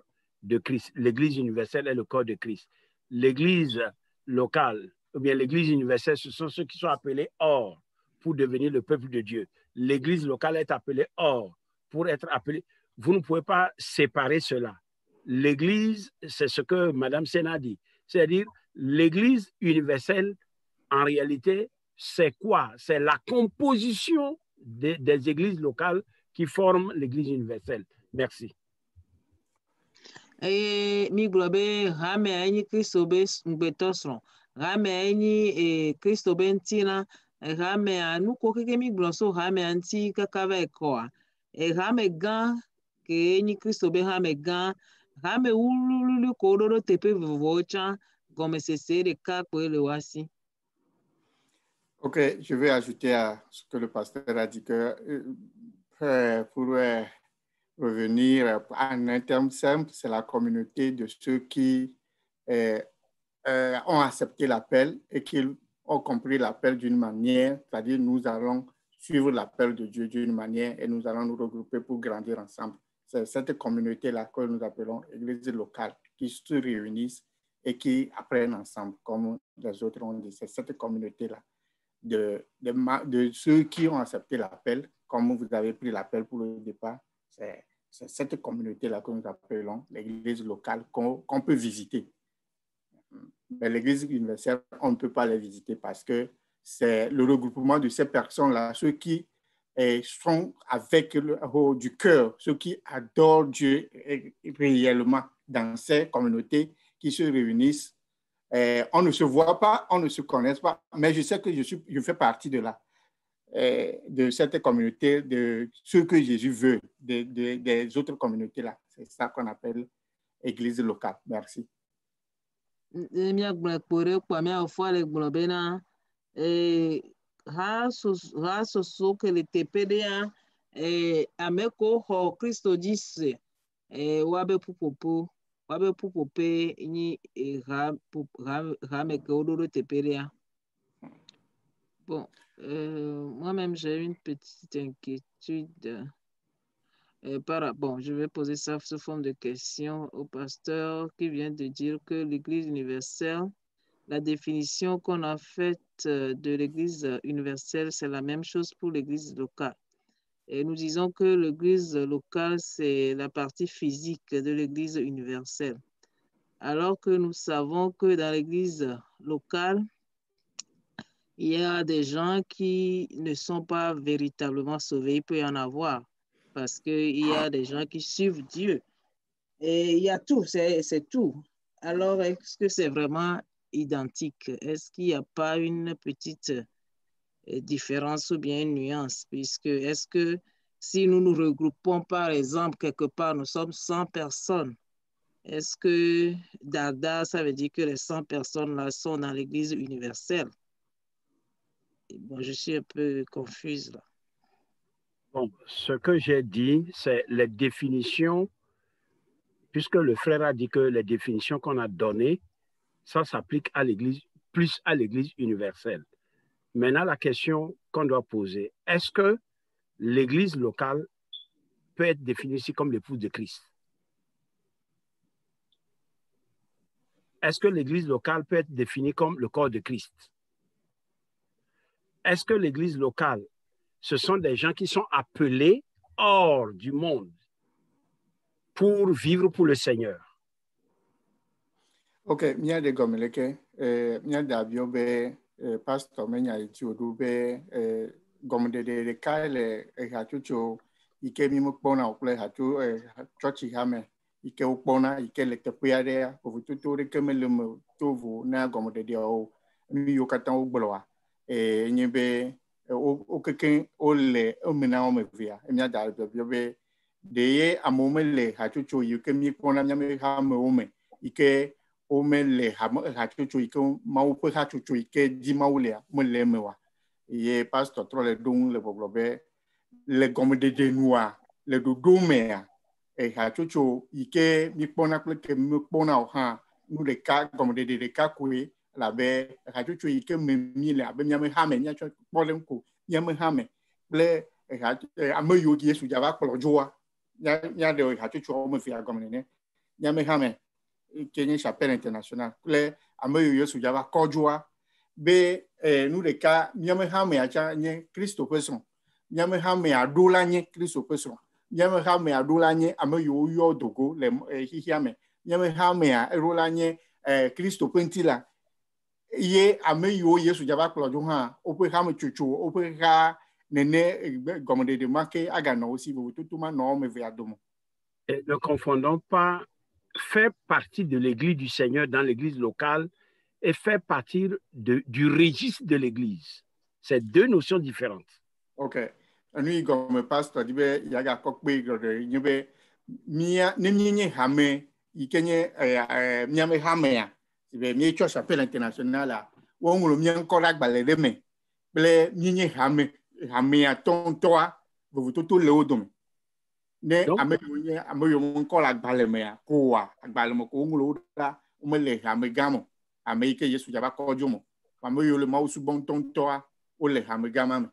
de Christ. L'Église universelle est le corps de Christ. L'Église locale, ou bien l'Église universelle, ce sont ceux qui sont appelés hors pour devenir le peuple de Dieu. L'Église locale est appelée hors pour être appelée. Vous ne pouvez pas séparer cela. L'Église, c'est ce que Mme Sena dit. C'est-à-dire, l'Église universelle, en réalité, c'est quoi? C'est la composition des églises locales qui forment l'Église universelle. Merci. eye mi gblɔ be hamea enyi Kristo be ŋgbetɔsrɔ̃, hamea enyi Kristo be ŋutilã, hamea nuko keke mi gblɔ so hamea ŋuti kaka va yi kɔa, hame gã ke enyi Kristo be hame gã, hame wuluwulu ko woɖo ɖo teƒe vovovowo tsã, gɔmesese ɖeka koe le wa si. Ok, je vais ajouter à ce que le pasteur a dit que pour revenir en un terme simple, c'est la communauté de ceux qui ont accepté l'appel et qui ont compris l'appel d'une manière, c'est-à-dire nous allons suivre l'appel de Dieu d'une manière et nous allons nous regrouper pour grandir ensemble. C'est cette communauté-là que nous appelons église locale, qui se réunissent et qui apprennent ensemble, comme les autres ont dit. C'est cette communauté-là de ceux qui ont accepté l'appel, comme vous avez pris l'appel pour le départ. C'est cette communauté-là que nous appelons l'église locale qu'on peut visiter. Mais l'église universelle, on ne peut pas les visiter parce que c'est le regroupement de ces personnes-là, ceux qui sont avec du cœur, ceux qui adorent Dieu réellement dans ces communautés qui se réunissent. On ne se voit pas, on ne se connaît pas, mais je sais que je fais partie de cette communauté, de ceux que Jésus veut, des autres communautés-là. C'est ça qu'on appelle église locale. Merci. Ha soso ke le teƒe ɖea ameko xɔ Kristo dzi se woabe ƒuƒoƒo nyi hame ke woɖo ɖo teƒe ɖea. Bon, moi-même j'ai une petite inquiétude. Bon, je vais poser ça sous forme de question au pasteur qui vient de dire que l'Église universelle, la définition qu'on a faite de l'Église universelle, c'est la même chose pour l'Église locale. Et nous disons que l'Église locale, c'est la partie physique de l'Église universelle. Alors que nous savons que dans l'Église locale, il y a des gens qui ne sont pas véritablement sauvés. Il peut y en avoir parce qu'il y a des gens qui suivent Dieu. Et il y a tout, c'est tout. Alors, est-ce que c'est vraiment identique? Est-ce qu'il n'y a pas une petite différence ou bien une nuance? Puisque est-ce que si nous nous regroupons, par exemple, quelque part, nous sommes 100 personnes, est-ce que Dada, ça veut dire que les 100 personnes-là sont dans l'Église universelle? Et bon, je suis un peu confuse là. Bon, ce que j'ai dit, c'est les définitions, puisque le frère a dit que les définitions qu'on a données, ça s'applique à l'Église, plus à l'Église universelle. Maintenant, la question qu'on doit poser, est-ce que l'Église locale peut être définie ici comme l'épouse de Christ? Est-ce que l'Église locale peut être définie comme le corps de Christ? Est-ce que l'Église locale, ce sont des gens qui sont appelés hors du monde pour vivre pour le Seigneur? Ok, mia de gomeleke, mia da biobe pastor menya iti odube gomde de kaile hatucho ike mi mokpona okle hatu church hame ike okpona ike le tepia de ovututu de kemelum tovu na gomde de o mi yokatan ogbloa nyebe okeke ole omena omevia mia da biobe de ye amomele hatucho ike mi kpona nyame hame ome ike ome le hachuchu ike mau pe hachuchu ike di mau le le mewa ye pastor tro le don le boblobe le gomde de noa le dodo mea hachuchu ike mi pona ke mi pona o ha nu le ka gomde de ka kwe la be hachuchu ike me mi le abe mi ha me nya cho polem ko nya me ha me le ameyo Yesu java klojoa nya de hachuchu o me fi agomne ne nya me ha me Kenya chapelle internationale le ameyo Yesu java kojoa be nu le ka nyame ha me acha nye Kristo person nyame ha me adola nye Kristo person nyame ha me adola nye ameyo yo dogo le hihia me nyame ha me adola nye Kristo pentila ye ameyo Yesu java klojo ha ope ha me chuchu ope ha nene gomode de make aga no aussi vous tout ma no me ve adomo. Ne confondons pas faire partie de l'église du Seigneur dans l'église locale et faire partie du registre de l'église. C'est deux notions différentes. OK. Nous, comme pasteur, il y a coupé, il y a mia nenye hame ikenye miame hamea sibe mi cho chapelle internationale la wo ngolo mi encore agbale de me ble nenye hamea tontoa vous tout le odom ne ameyo encore agbale mea ko agbale mo ko ngolo da o me le hame gamo ame ike Yesu jaba ko jomo ameyo le ma su bon tontoa o le hame gama.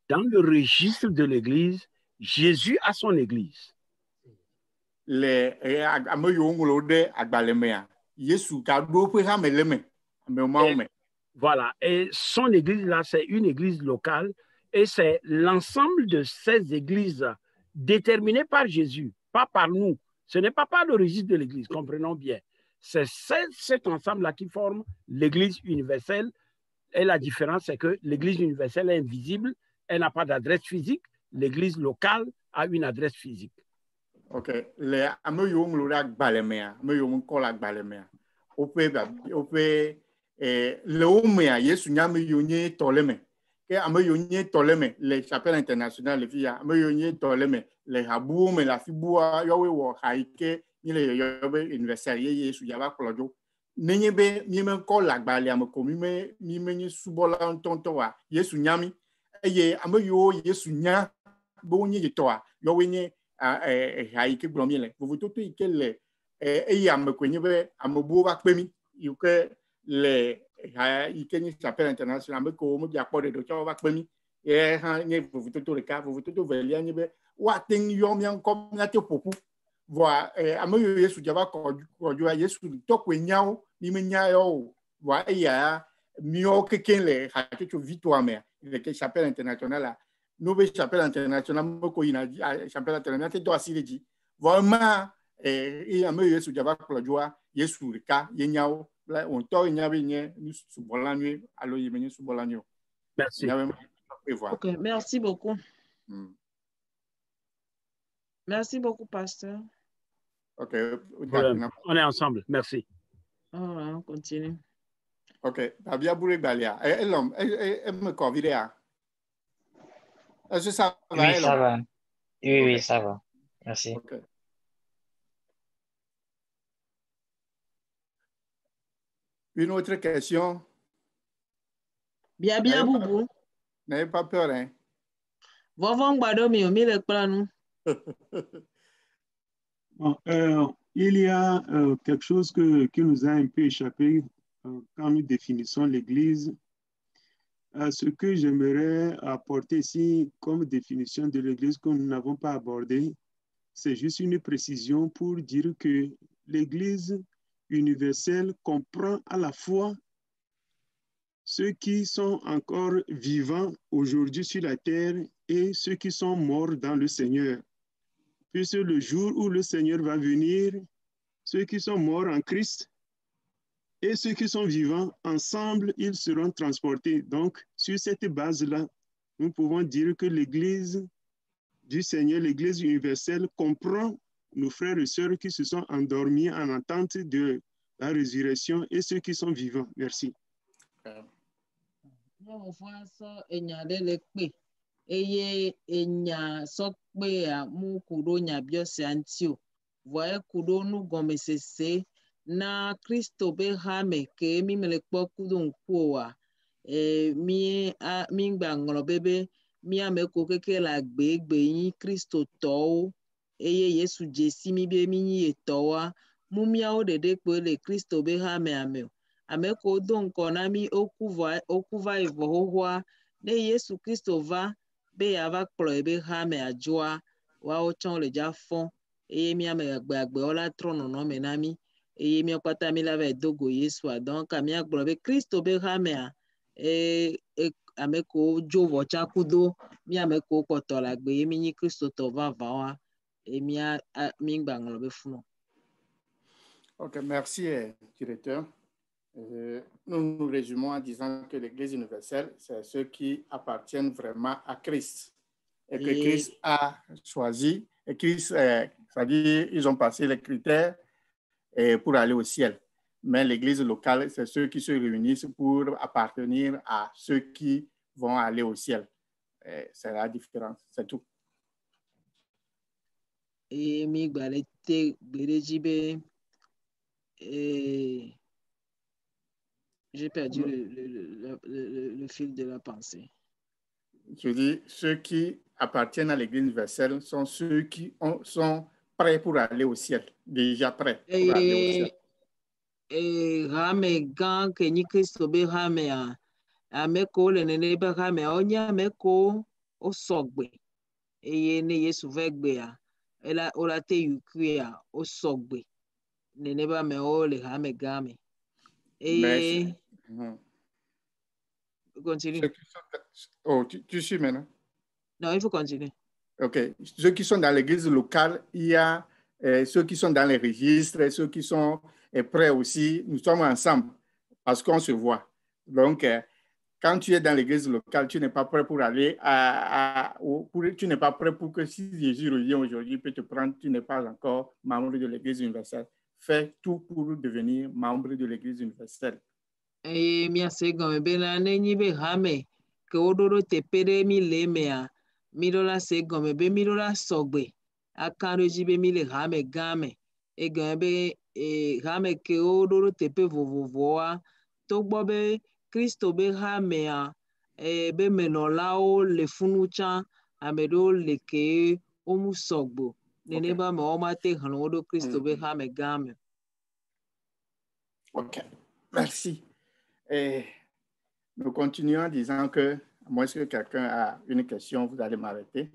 Dans le registre de l'église, Jésus a son église. Voilà, et son église là, c'est une église locale et c'est l'ensemble de ces églises déterminées par Jésus, pas par nous. Ce n'est pas par le registre de l'église, comprenons bien. C'est cet ensemble-là qui forme l'église universelle et la différence, c'est que l'église universelle est invisible, elle n'a pas d'adresse physique, l'église locale a une adresse physique. OK. Les ameyo nglola gbalemea, ameyo nkola gbalemea. Ope le omea Yesu nyame yonye toleme. Ke ameyo nye toleme le chapelle internationale le fia, ameyo nye toleme le habu me la fibua yowe wo haike ni le yobe universel Yesu yaba klojo. Nenye be mime kola gbale amko mime nye subola tonto wa Yesu nyami eye ameyo Yesu nya bo nye toa yowe nye haike glomile vous tout ikele am kwenye be amobu ba pemi yuke le ikeni chapelle international me ko mo biapo de do ba pemi ha nye vous tout le cas vous tout velia nye be wa ting yom yan kom na te popu voa amoyo Yesu jaba ko jo Yesu to kwenyao ni menya yo voa ya mio kekele ha ke victoire me le chapelle international nous chapelle internationale moko ina chapelle internationale te do asile vraiment et ameyo Yesu jaba ko joa Yesu rika yenyao la on to nyabe nye subolanwe alo yemenye subolanyo. Merci. OK, merci beaucoup. Merci beaucoup, pasteur. OK, on est ensemble. Merci. On continue. OK, Babia Bouré Balia. L'homme, elle me convide. Est-ce que ça va? Oui, ça va. Oui, ça va. Merci. Okay. Une autre question? Bien, Boubou. N'ayez pas peur, hein? Bon, il y a quelque chose qui nous a un peu échappé quand nous définissons l'Église. Ce que j'aimerais apporter ici comme définition de l'Église que nous n'avons pas abordé, c'est juste une précision pour dire que l'Église universelle comprend à la fois ceux qui sont encore vivants aujourd'hui sur la terre et ceux qui sont morts dans le Seigneur. Puisque le jour où le Seigneur va venir, ceux qui sont morts en Christ et ceux qui sont vivants, ensemble, ils seront transportés. Donc, sur cette base-là, nous pouvons dire que l'Église du Seigneur, l'Église universelle, comprend nos frères et sœurs qui se sont endormis en attente de la résurrection et ceux qui sont vivants. Merci. Eye enya sokpe a mu kudo nya biose antio voye kudo nu gomesese na Kristo be hame ke mi mele kpo kudo nkuwa mi ngba ngolo bebe mi ame ko keke la gbe yin Kristo to eye Yesu Jesi mi be mi yi towa mu mi a o dede pe le Kristo be hame ame ko don kona mi okuva evohoa ne Yesu Kristo va be ava kplɔ ebe hame adzoa wawo tsɔ le dza fɔ eye miame agbe wola trɔ nɔnɔme na mi eye mia kpata mi la va dogo Yesua donc mia gblɔ be Kristo be hamea ame ko dzo vɔ tsa kudo miame ko kpɔtɔ le agbe ye mi nyi Kristo tɔ vava wa mi gba ŋlɔ be funu. OK, merci directeur. Nous nous résumons en disant que l'Église universelle, c'est ceux qui appartiennent vraiment à Christ et que Christ a choisi. Et Christ, c'est-à-dire, ils ont passé les critères pour aller au ciel. Mais l'église locale, c'est ceux qui se réunissent pour appartenir à ceux qui vont aller au ciel. C'est la différence, c'est tout. Et mi gbalete gberejibe j'ai perdu le fil de la pensée. Je dis, ceux qui appartiennent à l'église universelle sont ceux qui sont prêts pour aller au ciel, déjà prêts pour aller au ciel. Rame gan ke ni Kristo be rame a ameko le nene be rame a onya ameko o sogbe eye ne Yesu vegbe a ela ola te yukri a o sogbe nene ba me o le rame game et continue. Oh, tu suis maintenant? Non, il faut continuer. OK. Ceux qui sont dans l'église locale, il y a ceux qui sont dans les registres, ceux qui sont prêts aussi. Nous sommes ensemble parce qu'on se voit. Donc, quand tu es dans l'église locale, tu n'es pas prêt pour aller tu n'es pas prêt pour que si Jésus revient aujourd'hui, il peut te prendre, tu n'es pas encore membre de l'église universelle. Fais tout pour devenir membre de l'église universelle. Et mi ase gome be na ne nyi be rame ke odoro te pere mi le mea mi dola se gome be mi dola sogbe akaro ji be mi le rame game e gome be rame ke odoro te pe vovovoa to gbo be Kristo be rame a be menolao le funucha amedo le ke o mu sogbo nene ba me o ma te han odo Kristo be rame game. OK. Merci. Et nous continuons en disant que, à moins que quelqu'un a une question, vous allez m'arrêter.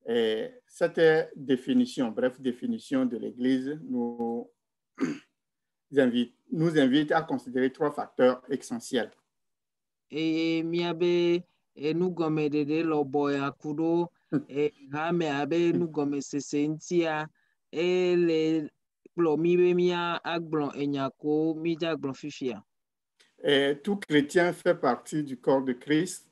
Et cette définition, bref définition de l'Église, nous invite à considérer 3 facteurs essentiels. Et miabe nous gomme de loboya kudo et rame abe nous gomme sesentia et les plomi be mia agblon enyako mi jagblon fifia. Et tout chrétien fait partie du corps de Christ,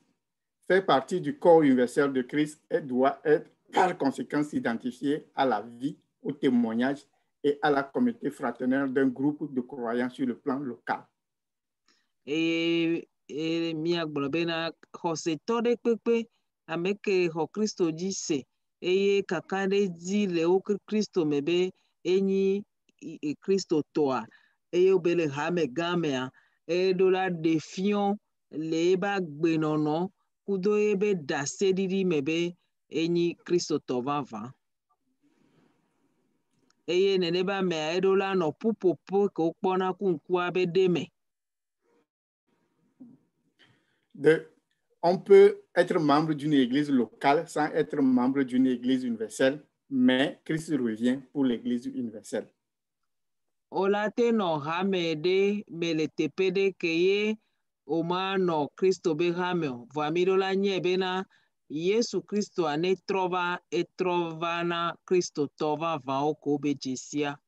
fait partie du corps universel de Christ et doit être par conséquent identifié à la vie, au témoignage et à la communauté fraternelle d'un groupe de croyants sur le plan local. Et mi agblon bena jose tode pepe ameke ho Kristo dise eye kakade di le o Kristo mebe enyi Kristo toa eye obele hame gamea e do la defion le ba gbenono kudo ebe dase didi mebe enyi Kristo tovava eye nene ba me e do la no pupopo ko kpona kunkua be deme. On peut être membre d'une église locale sans être membre d'une église universelle, mais Christ revient pour l'église universelle. Olate no hame de meletepe de keye oma no Kristo be hame vamiro la nye bena Yesu Kristo ane trova e trova na Kristo tova va oko be jesia.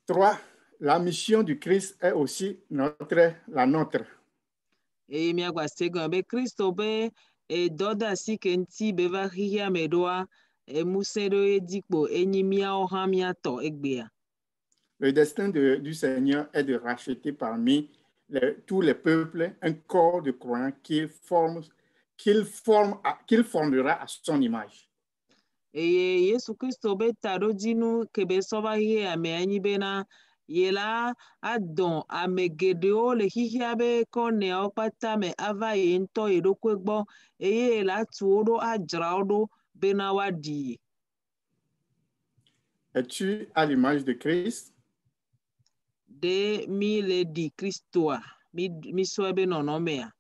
3. La mission du Christ est aussi la nôtre. E mi agwa segon be Kristo be e doda si kenti be va hia medoa e musero e dikpo enyi mia oha mia to egbea. Le destin du Seigneur est de racheter parmi tous les peuples un corps de croyants qu'il formera à son image. Et Yesu Kristo be taro dinu kebe soba hie ame anyi bena yela adon amegedeo le hihia be kone opata me ava ye nto edokwe gbo eye la tuodo ajraodo bena wadi. Es-tu à l'image de Christ? De mi le di Christoa mi soebe nonomea.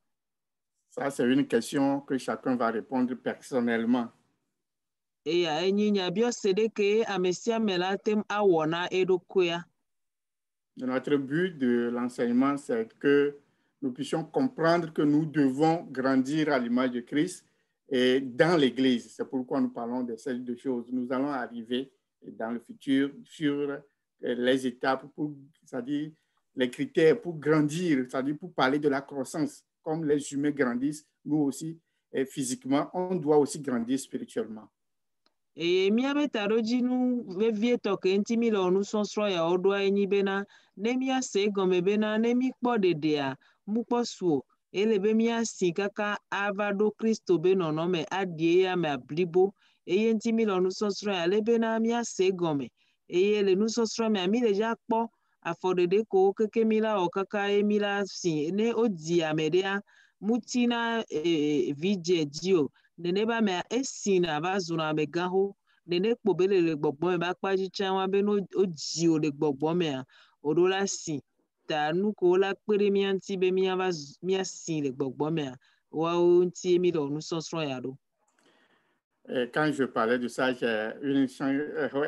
Ça, c'est une question que chacun va répondre personnellement. Et ya enyi nyabio sedeke amesia melatem awona edokwea. Notre but de l'enseignement, c'est que nous puissions comprendre que nous devons grandir à l'image de Christ et dans l'Église. C'est pourquoi nous parlons de ces 2 choses. Nous allons arriver dans le futur sur les étapes, c'est-à-dire les critères pour grandir, c'est-à-dire pour parler de la croissance. Comme les humains grandissent, nous aussi, et physiquement, on doit aussi grandir spirituellement. mia be tarojinu vevie toke nti mi lo nu sonsro ya odo enyi bena ne mia se gome bena ne mi kpo dedea mu kpo suo ele be mia si kaka avado Kristo be no me adie ya me ablibo eye nti mi lo nu sonsro ya le bena mia se gome eye le nu sonsro me mi le ja kpo afodede ko keke mi la o kaka e mi la si ne odi amedea mutina vije dio nene ba me esina ba zuna me gaho nene kpobele le gbogbo me ba kpaji chanwa be no oji o le gbogbo me a odola si ta nu ko la pere mi anti be mi ava mi asi le gbogbo me a wa o nti mi lo nu sonsro ya do. Quand je parlais de ça, un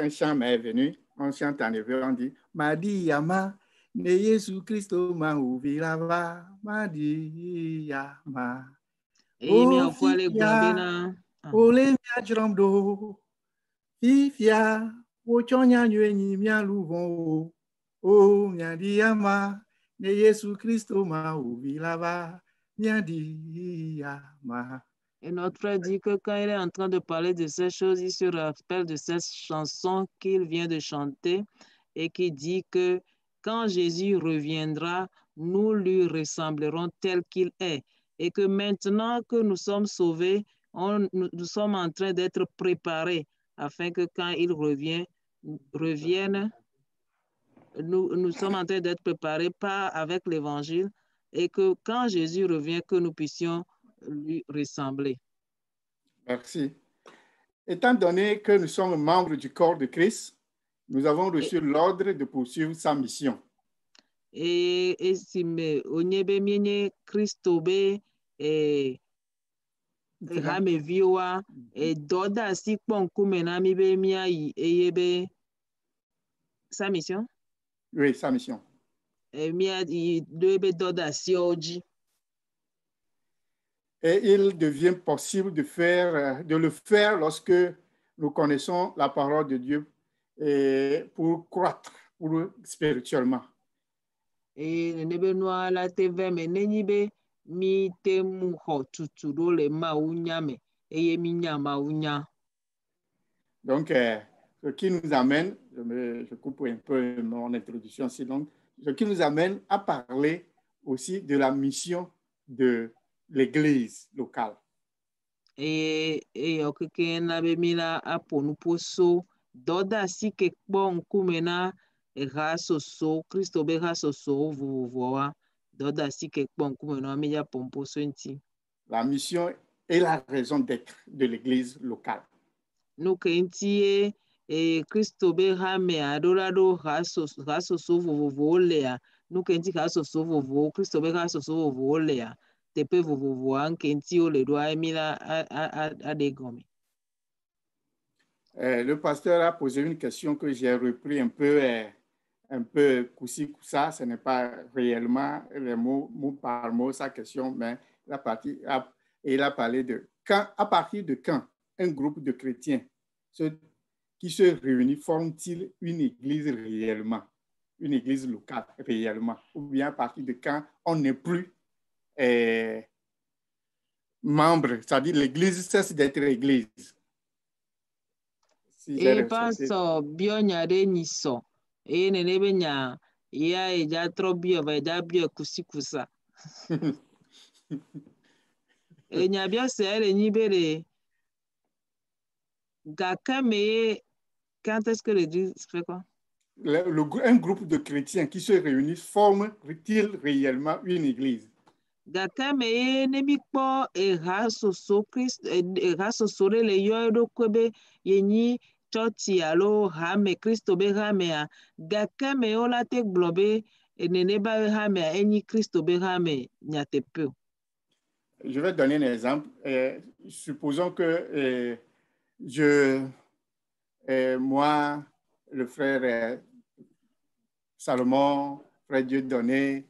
chant m'est venu, on chante en hébreu, on dit Madiyama ne Yesu Christo ma uvilava Madiyama. Mi akwale gwabena ole mia dromdo fifia wochonya nywenyi mia luvon o mia diama ne Yesu Christo ma uvilava mia diama. Et notre frère dit que quand il est en train de parler de ces choses, il se rappelle de cette chanson qu'il vient de chanter et qui dit que quand Jésus reviendra, nous lui ressemblerons tel qu'il est. Et que maintenant que nous sommes sauvés, nous sommes en train d'être préparés afin que quand il revienne, nous sommes en train d'être préparés pas avec l'évangile et que quand Jésus revient, que nous puissions lui ressembler. Merci. Étant donné que nous sommes membres du corps de Christ, nous avons reçu l'ordre de poursuivre sa mission. Et si me onyebe mienye Kristo be hame viwa doda si kponkume na mi be mia yi eyebe sa mission? Oui, sa mission. Mia yi doebe doda si oji. Et il devient possible de le faire lorsque nous connaissons la parole de Dieu et pour croître spirituellement. Et nebe noa la teve me nenibe mi te mu ho tuturo le maunya me eye minya maunya. Donc, ce qui nous amène, je coupe un peu mon introduction sinon, ce qui nous amène à parler aussi de la mission de l'Église locale. Okeke na be mila aponu poso doda si ke kpo nkume na ha soso Kristo be ha soso vovoa doda si ke kpo nkume na mi ya pomposo nti. La mission est la raison d'être de l'Église locale. No ke nti Kristo be ha me adorado ha soso vovoa le no ke nti ha soso vovoa Kristo be ha soso vovoa le le pasteur a posé une question que j'ai repris un peu coussi-coussa. Ce n'est pas réellement les mot par mot sa question, mais il a parlé de à partir de quand un groupe de chrétiens qui se réunit forme-t-il une église réellement, une église locale réellement, ou bien à partir de quand on n'est plus membre, c'est-à-dire l'église cesse d'être église. Et paso bionya de niso e nenebe nya ya eja trobio ba eja bio kusikusa e nya bio se ele nyibere gakame quand est-ce que l'église fait quoi? Un groupe de chrétiens qui se réunissent forme-t-il réellement une église? Gakame nemikpo eha soso Christ eha soso le yodo kwebe yenyi choti alo hame Kristo be hame a gakame ola te globe neneba hame a enyi Kristo be hame nyatepe. Je vais donner un exemple. Supposons que moi, le frère Salomon, frère Dieudonné,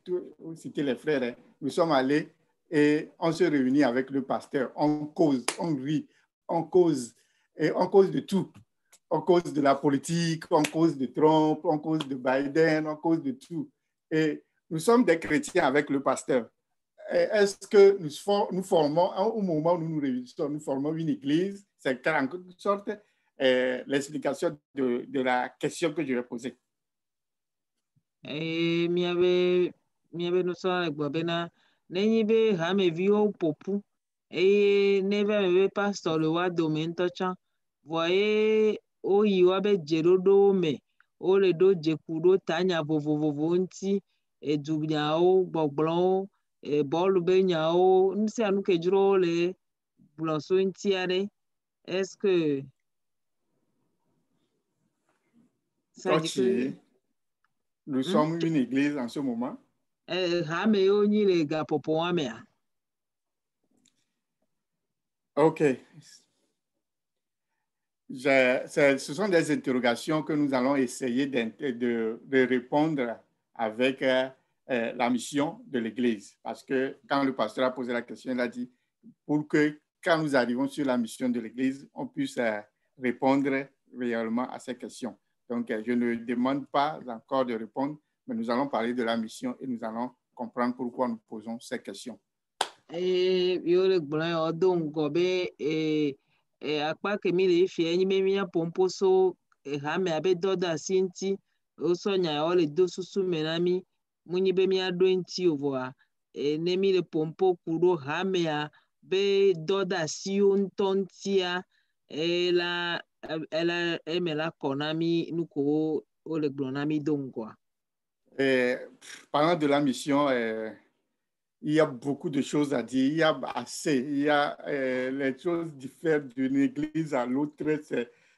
c'était les frères, nous sommes allés et on se réunit avec le pasteur. On cause, on rit, on cause, et on cause de tout. On cause de la politique, on cause de Trump, on cause de Biden, on cause de tout. Et nous sommes des chrétiens avec le pasteur. Est-ce que nous formons, au moment où nous nous réunissons, nous formons une église, c'est en quelque sorte l'explication de la question que je vais poser. Miabe no sala gbo bena nenyi be ha me vi o popu neve me be pastor le wa do me ntocha voye o yi wa be jerodo me o le do jeku do tanya vovovovo nti edubnya o gbogblo bolu be nya o nsi anu ke juro le blonso nti are est-ce que ça dit que nous sommes une église en ce moment. OK. Ce sont des interrogations que nous allons essayer de répondre avec la mission de l'église. Parce que quand le pasteur a posé la question, il a dit pour que quand nous arrivons sur la mission de l'église, on puisse répondre réellement à ces questions. Donc, je ne demande pas encore de répondre, mais nous allons parler de la mission et nous allons comprendre pourquoi nous posons ces questions. Akpa kemi le fi enyi me mia pomposo ha me abe doda sinti o so nya o le do susu menami munyi be mia do nti ovoa ne mi le pompo kuro ha me a be doda si on tontia ela emela konami nuko o le glonami dongwa. Parlant de la mission, il y a beaucoup de choses à dire. Il y a assez. Il y a les choses diffèrent d'une église à l'autre.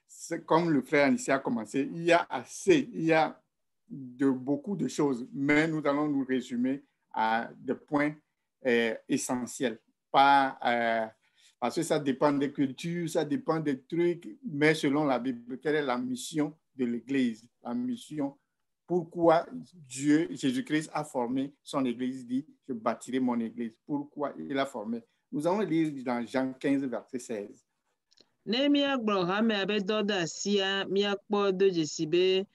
C'est comme le frère Anissia a commencé. Il y a assez. Il y a beaucoup de choses. Mais nous allons nous résumer à des points essentiels. Pas, parce que ça dépend des cultures, ça dépend des trucs. Mais selon la Bible, quelle est la mission de l'église? La mission. Pourquoi Dieu, Jésus-Christ, a formé son église, dit, je bâtirai mon église. Pourquoi il a formé? Nous allons lire dans Jean 15, verset 16. Ne mia gbroha me abe doda sia mia kpo do jesibe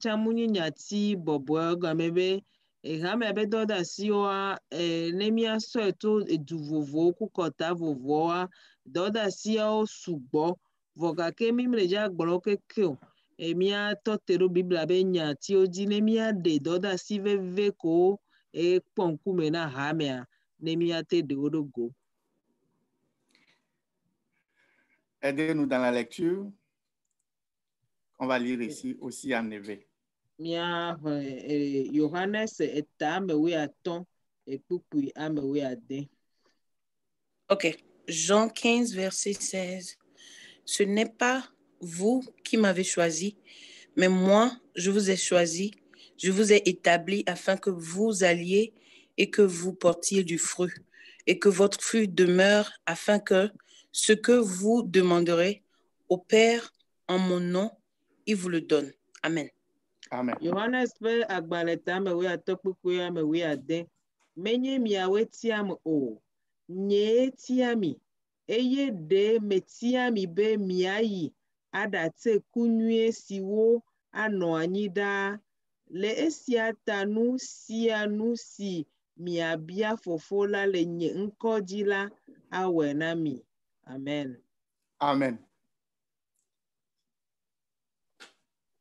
chamuni nyati bobo gamebe ha me abe doda sia ne mia so eto eduvovo kukota vovoa doda sia o sugbo voga ke mimreja gbro kekeo mia totero bibla be nya ti o di ne mia de doda si veve ko ponkume na ha mea ne mia te de odogo. Aidez-nous dans la lecture. On va lire ici aussi en éveil. Mia Johannes eta amewe aton ekpukui amewe ade. Ok, Jean 15, verset 16. Ce n'est pas vous qui m'avez choisi, mais moi, je vous ai choisi, je vous ai établi afin que vous alliez et que vous portiez du fruit, et que votre fruit demeure, afin que ce que vous demanderez au Père en mon nom, il vous le donne. Amen. Amen. Johannes pe agbaleta mewe atokpukui amewe ade. Menye miawe tiam o. Nye tiami. Eye de metiami be miayi. Adate kunye siwo ano anyida. Le esiatanu sianu si miabia fofola le nye nkodila awenami. Amen. Amen.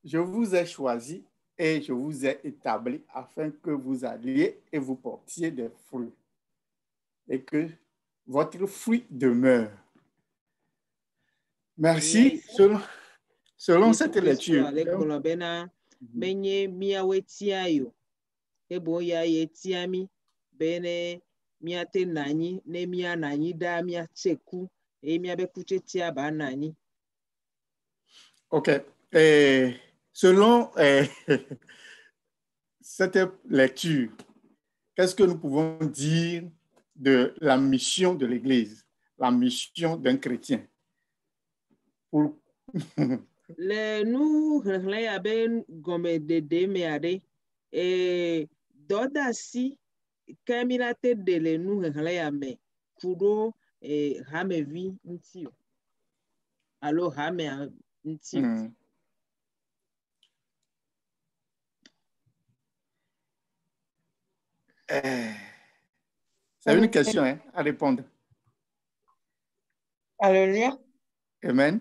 Je vous ai choisi et je vous ai établi afin que vous alliez et vous portiez des fruits et que votre fruit demeure. Merci. Selon cette lecture. Menye miawe tiayo. Ebo ya ye tiami. Bene miate nani. Ne mia nani da mia tseku. E mia bekuche tia ba nani. OK. Selon cette lecture, qu'est-ce que nous pouvons dire de la mission de l'Église, la mission d'un chrétien? Pour... Le nous abe gome de meade doda si kamila te de le nous ame kudo hamevi nti alo hame nti. C'est une question à répondre. Alléluia. Amen.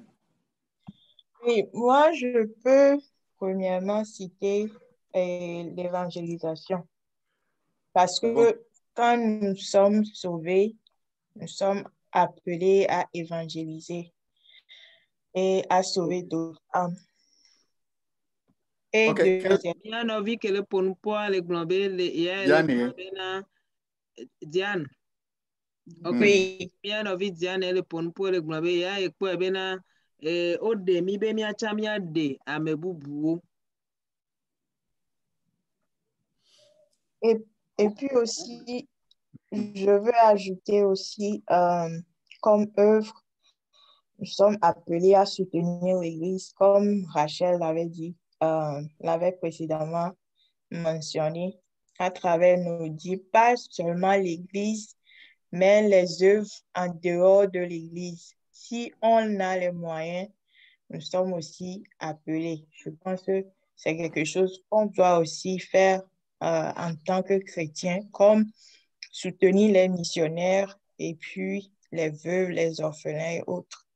Oui, moi, je peux premièrement citer l'évangélisation. Parce que quand nous sommes sauvés, nous sommes appelés à évangéliser et à sauver d'autres âmes. Et Bien envie que le pon poa le globé Diane. Ok. Bien envie Diane le pon poa le globé ya e po bena o de mi be mi acha mi ade amebubu. Et puis aussi, je veux ajouter aussi, comme œuvre, nous sommes appelés à soutenir l'Église, comme Rachel l'avait précédemment mentionné, à travers nos dits, pas seulement l'Église, mais les œuvres en dehors de l'Église. Si on a les moyens, nous sommes aussi appelés. Je pense que c'est quelque chose qu'on doit aussi faire en tant que chrétien, comme soutenir les missionnaires et puis les veuves, les orphelins et autres.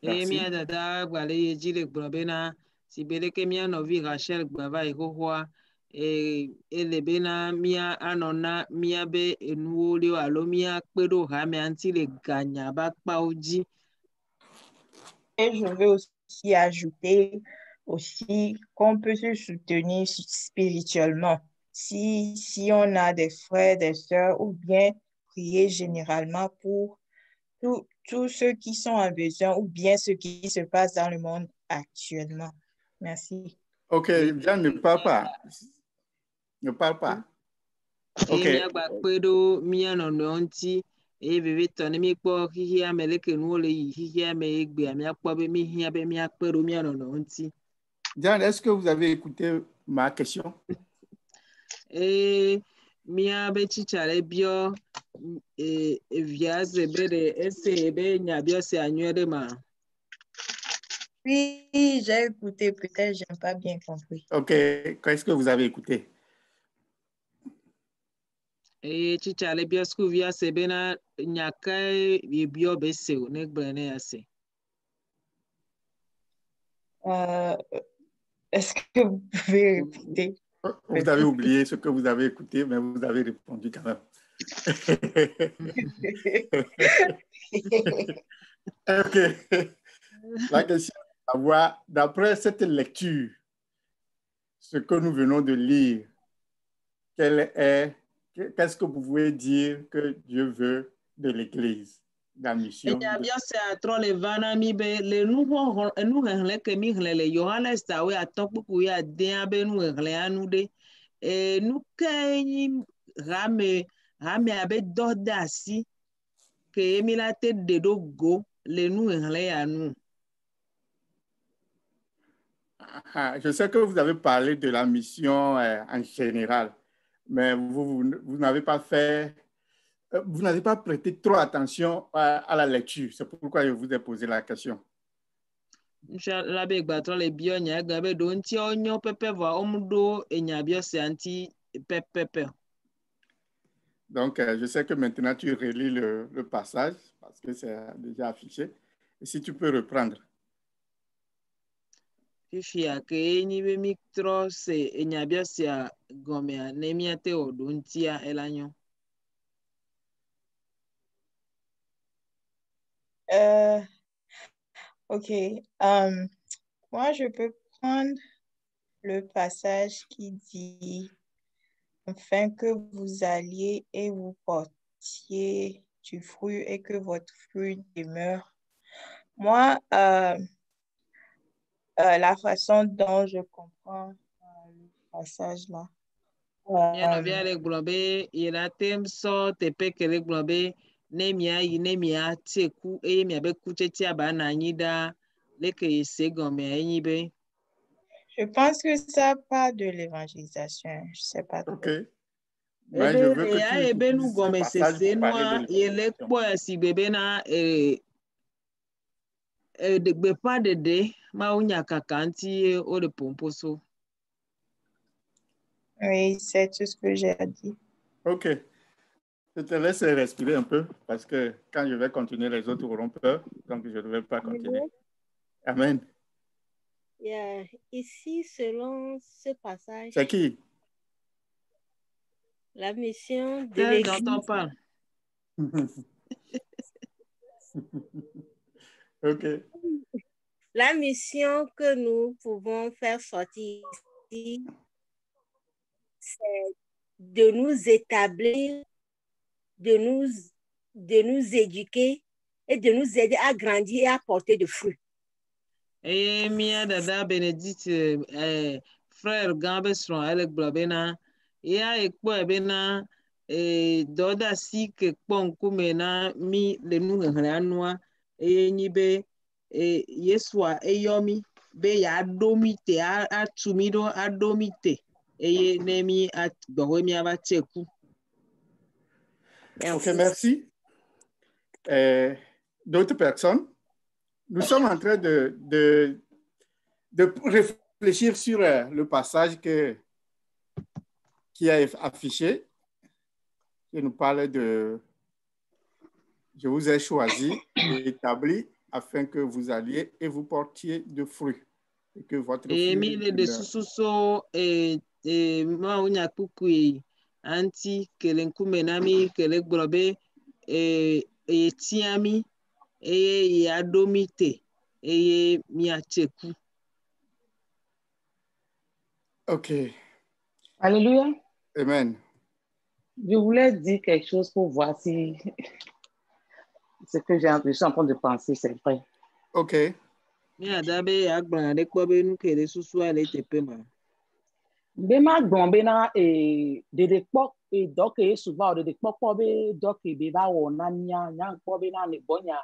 Et mi dada gbale ye jile gbobena si bele ke mi novi Rachel gbava e hohoa ele bena mia anona mia be enuolio alo mia kpedo ha mi anti le ganya ba pa oji. Et je veux aussi ajouter aussi qu'on peut se soutenir spirituellement. Si on a des frères, des sœurs, ou bien prier généralement pour tous ceux qui sont en besoin, ou bien ce qui se passe dans le monde actuellement. Merci. Ok, Jeanne, ne parle pas. Ne parle pas. Ok. Mia gba kpedo mia nono nti bebe tone mi kpo hihi ameleke nu le hihi ame egbe amia kpo be mi hia be mia kpedo mia nono nti. Jeanne, est-ce que vous avez écouté ma question? Mia be chichare bio viaze be de ese be nya bio se annuere ma. Oui, j'ai écouté, peut-être j'ai pas bien compris. Ok, qu'est-ce que vous avez écouté? Chichare bio sku via se be na nyaka bio be se o ne gbene ase. Est-ce que vous pouvez répéter? Vous avez oublié ce que vous avez écouté, mais vous avez répondu quand même. Ok. La question est de savoir, d'après cette lecture, ce que nous venons de lire, qu'est-ce que vous pouvez dire que Dieu veut de l'Église, la mission? Bien se atro le vana mi be le nu henle ke mi henle le Johannes tawe atokpuku ya de abe nu henle anu de nu ke ni rame abe dodasi ke emila te de do go le nu henle ya nu. Je sais que vous avez parlé de la mission en général, mais vous n'avez pas fait, vous n'avez pas prêté trop attention à la lecture. C'est pourquoi je vous ai posé la question. Donc, je sais que maintenant tu relis le passage parce que c'est déjà affiché. Et si tu peux reprendre. Fifia ke ni be micro se enyabia sia gomea nemia te oduntia elanyo. Ok. Moi, je peux prendre le passage qui dit afin que vous alliez et vous portiez du fruit et que votre fruit demeure. Moi, la façon dont je comprends le passage là. Bien via le globe, il a tem so te peke le globe, nemia teku e mi abe kucheti abana nyida leke se gome enyibe. Je pense que ça part de l'évangélisation, je sais pas trop. Ok. Mais je veux que tu utilises ce passage pour parler de l'évangélisation. De gbepa dede ma unya kakanti o de pomposo. Oui, c'est tout ce que j'ai dit. Ok. Je te laisse respirer un peu parce que quand je vais continuer, les autres auront peur. Donc, je ne vais pas continuer. Amen. Ici, selon ce passage, c'est qui? la mission de Celle dont l'Église. on parle. OK. La mission que nous pouvons faire sortir ici, c'est de nous établir, de nous éduquer et de nous aider à grandir et à porter de fruits. Et Mia Dada Benedict, frère Gambe Stron, Alec Blabena, et à Ekpo Bena, et Doda Sik, Ponkumena, Mi, le Noua, et Nibe, et Yeswa, et Yomi, Be ya domite, a Tumido, a domite, et Nemi at Bohemia Bateku. OK, merci. D'autres personnes? Nous sommes en train de réfléchir sur le passage qui est affiché, qui nous parle de « Je vous ai choisi et établi afin que vous alliez et vous portiez de fruits. » Et que votre fruit... Mille de Sususo et Maunia Kukui, Anti, Kelenkumenami, Kelekbrobe, et Tiami, et Yadomite, et Miacheku. OK. Alléluia. Amen. Je voulais dire quelque chose pour voir si ce que je suis en train de penser, c'est vrai. OK. Bema gombe na de pok donc souvent de pok be donc be ba wona nya nya ko be na le bonya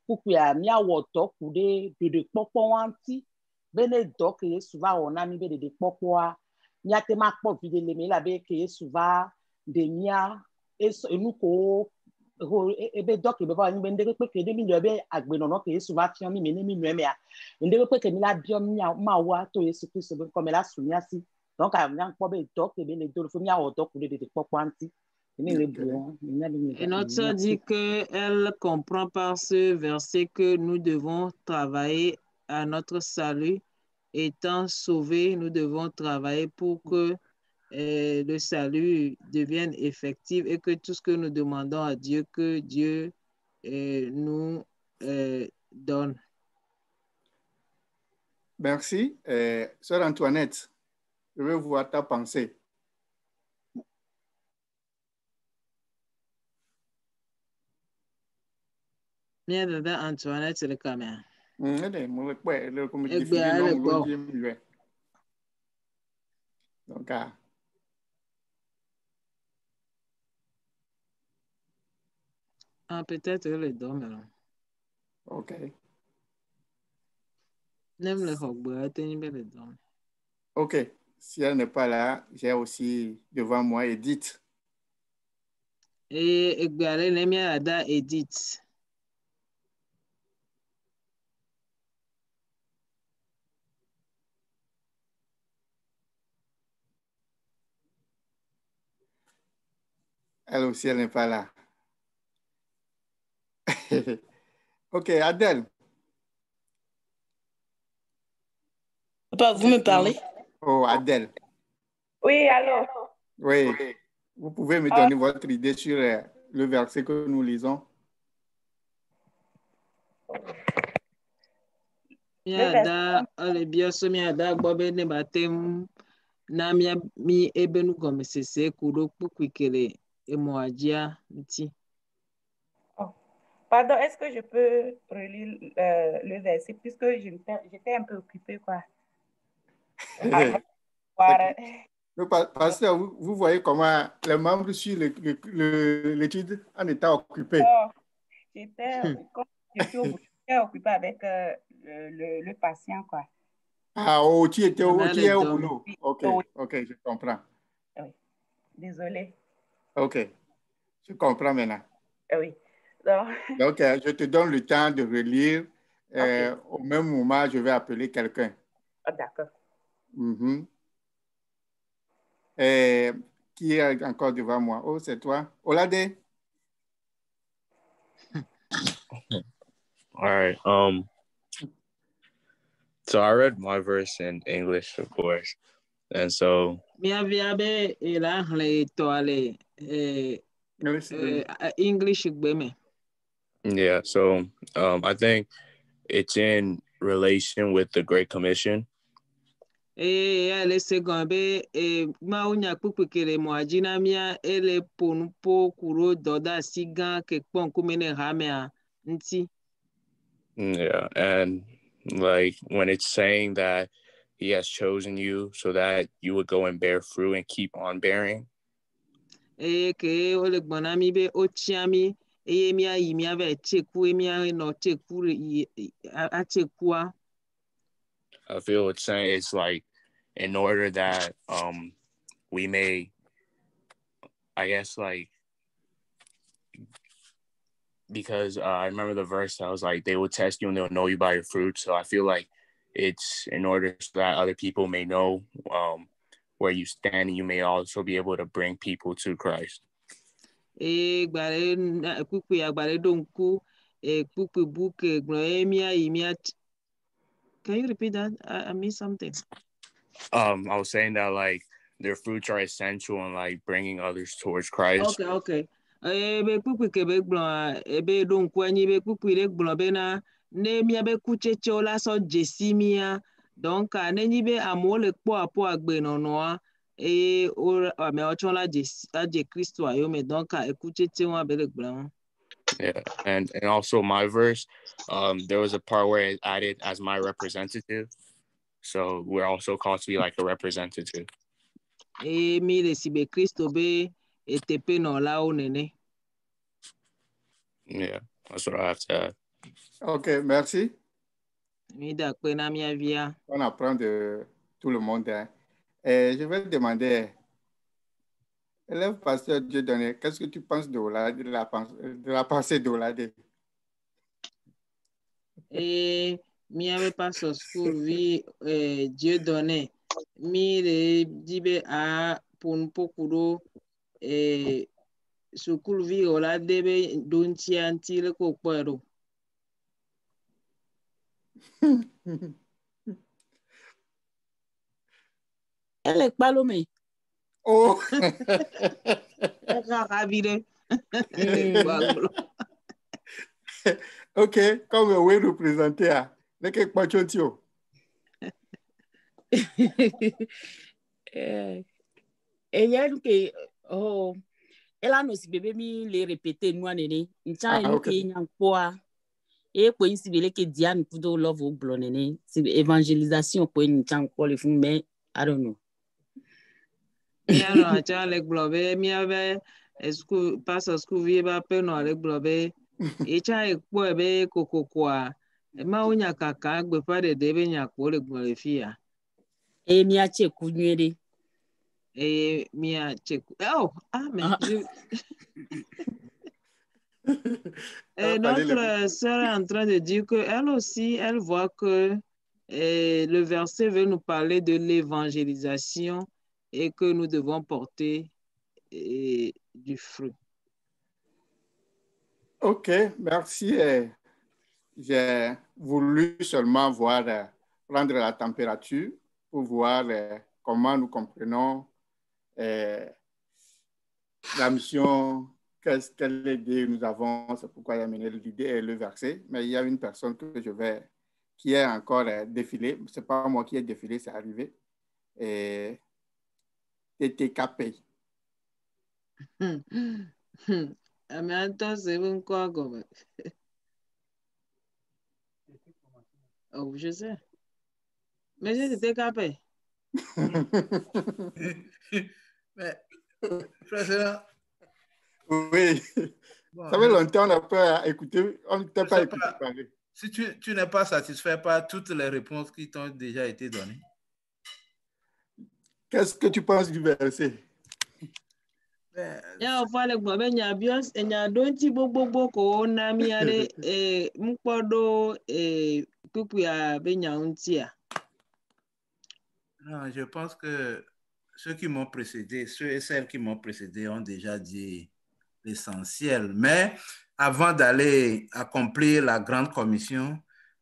puku ya mia woto kude de pok wanti bene donc souvent wona mi be de pok wa nya te ma pok vide le me la be ke souvent de nya et nous ko ebe donc be ba ni be ndeke pe ke de mi no be agbe no ke souvent fian mi me mi no me a ndeke pe ke mi la biom nya ma wa to Yesu Christ comme la sunya si. Donc, et notre sœur dit qu'elle comprend par ce verset que nous devons travailler à notre salut. Étant sauvés, nous devons travailler pour que le salut devienne effectif et que tout ce que nous demandons à Dieu, que Dieu nous donne. Merci. Sœur Antoinette, je veux voir ta pensée. Bien, Dada Antoinette, c'est le caméra. Donc, peut-être le dôme. OK. OK. Si elle n'est pas là, j'ai aussi devant moi Edith. Et Edith. Elle aussi, elle n'est pas là. OK, Adèle. Papa, vous me parlez? Oh, Adèle. Oui, allô? Oui. Vous pouvez me donner votre idée sur le verset que nous lisons? Pardon, est-ce que je peux relire le verset puisque j'étais un peu occupée, quoi. Pasteur, vous voyez comment les membres suivent l'étude en étant occupés. Oh, j'étais occupée avec le patient, quoi. Ah, oh, tu es au boulot. OK, OK, je comprends. Oui, désolée. OK, je comprends maintenant. Oui. Donc, je te donne le temps de relire. Au même moment, je vais appeler quelqu'un. Oh, d'accord. Qui est encore devant moi? Oh, c'est toi. Olade? All right. So I read my verse in English, of course. And so English. Yeah, so I think it's in relation with the Great Commission. Ale segambe maunya kpukpekele moajina mia ele ponpo kuro doda sigan ke pon kumene hamea nti. Yeah, and like when it's saying that he has chosen you so that you would go and bear fruit and keep on bearing. Ke ole gbonami be ochiami mia yimia be cheku mia no cheku a chekua. I feel it's saying it's like in order that we may, I guess, like, because I remember the verse that was like, they will test you and they'll know you by your fruit. So I feel like it's in order so that other people may know where you stand, and you may also be able to bring people to Christ. Can you repeat that? I missed something. I was saying that like their fruits are essential in like bringing others towards Christ. Okay. Be kuku ke be gbon be don kwani be kuku le gbon be na ne mia be kucheche ola so jesimia donc ne be amole po apo agbe nono o me ochon la je Kristo ayo me donc e kucheche wa be le gbon. Yeah, and also my verse, there was a part where it added as my representative. So we're also called to be like a representative. Mi le sibe Kristo be etepe no la o nene. Yeah, that's what I have to add. Ok, merci. On apprend de tout le monde. Hein. Et je vais te demander, élève pasteur Dieudonné, qu'est-ce que tu penses de la pensée d'Oladé? Mi avait pas sur school vi Dieudonné. Mi le dibe a pour beaucoup sukulu vi Oladé be donti anti le ko kwero. Elle est palomée. Oh! Ok, comme vous représentez, ne qu'est pas chotio. Et il y a que oh elle a nos bébés mi les répéter nous anéné n'tient que n'yang quoi et pour ici belé que Diane pudo love au blonné c'est évangélisation pour n'tient quoi le fond mais I don't know. Mia no acha le globe mia be school pass school vi ba pe no le globe e cha e po be kokokwa e ma unya kaka gbe pare de be nya ko le globe fia e mia che kunwere e mia che oh mais notre sœur est en train de dire que elle aussi elle voit que le verset veut nous parler de l'évangélisation et que nous devons porter du fruit. Ok, merci. J'ai voulu seulement prendre la température pour voir comment nous comprenons la mission, quelle idée nous avons, c'est pourquoi j'ai amené l'idée et le verset. Mais il y a une personne qui est encore défilée. Ce n'est pas moi qui ai défilé, c'est arrivé. Et TTKP. Mais attends, c'est bon quoi, comme? Oh, je sais. Mais c'est TTKP. Mais, frère, oui. Bon, ça fait longtemps qu'on n'a pas écouté, on ne t'a pas écouté parler. Si tu n'es pas satisfait par toutes les réponses qui t'ont déjà été données. Qu'est-ce que tu penses du verset? Ya ofale gbo be nya bios enya donti gbogbo ko na mi are mpodo pupu ya be nya untia. Non, je pense que ceux et celles qui m'ont précédé ont déjà dit l'essentiel. Mais avant d'aller accomplir la grande commission,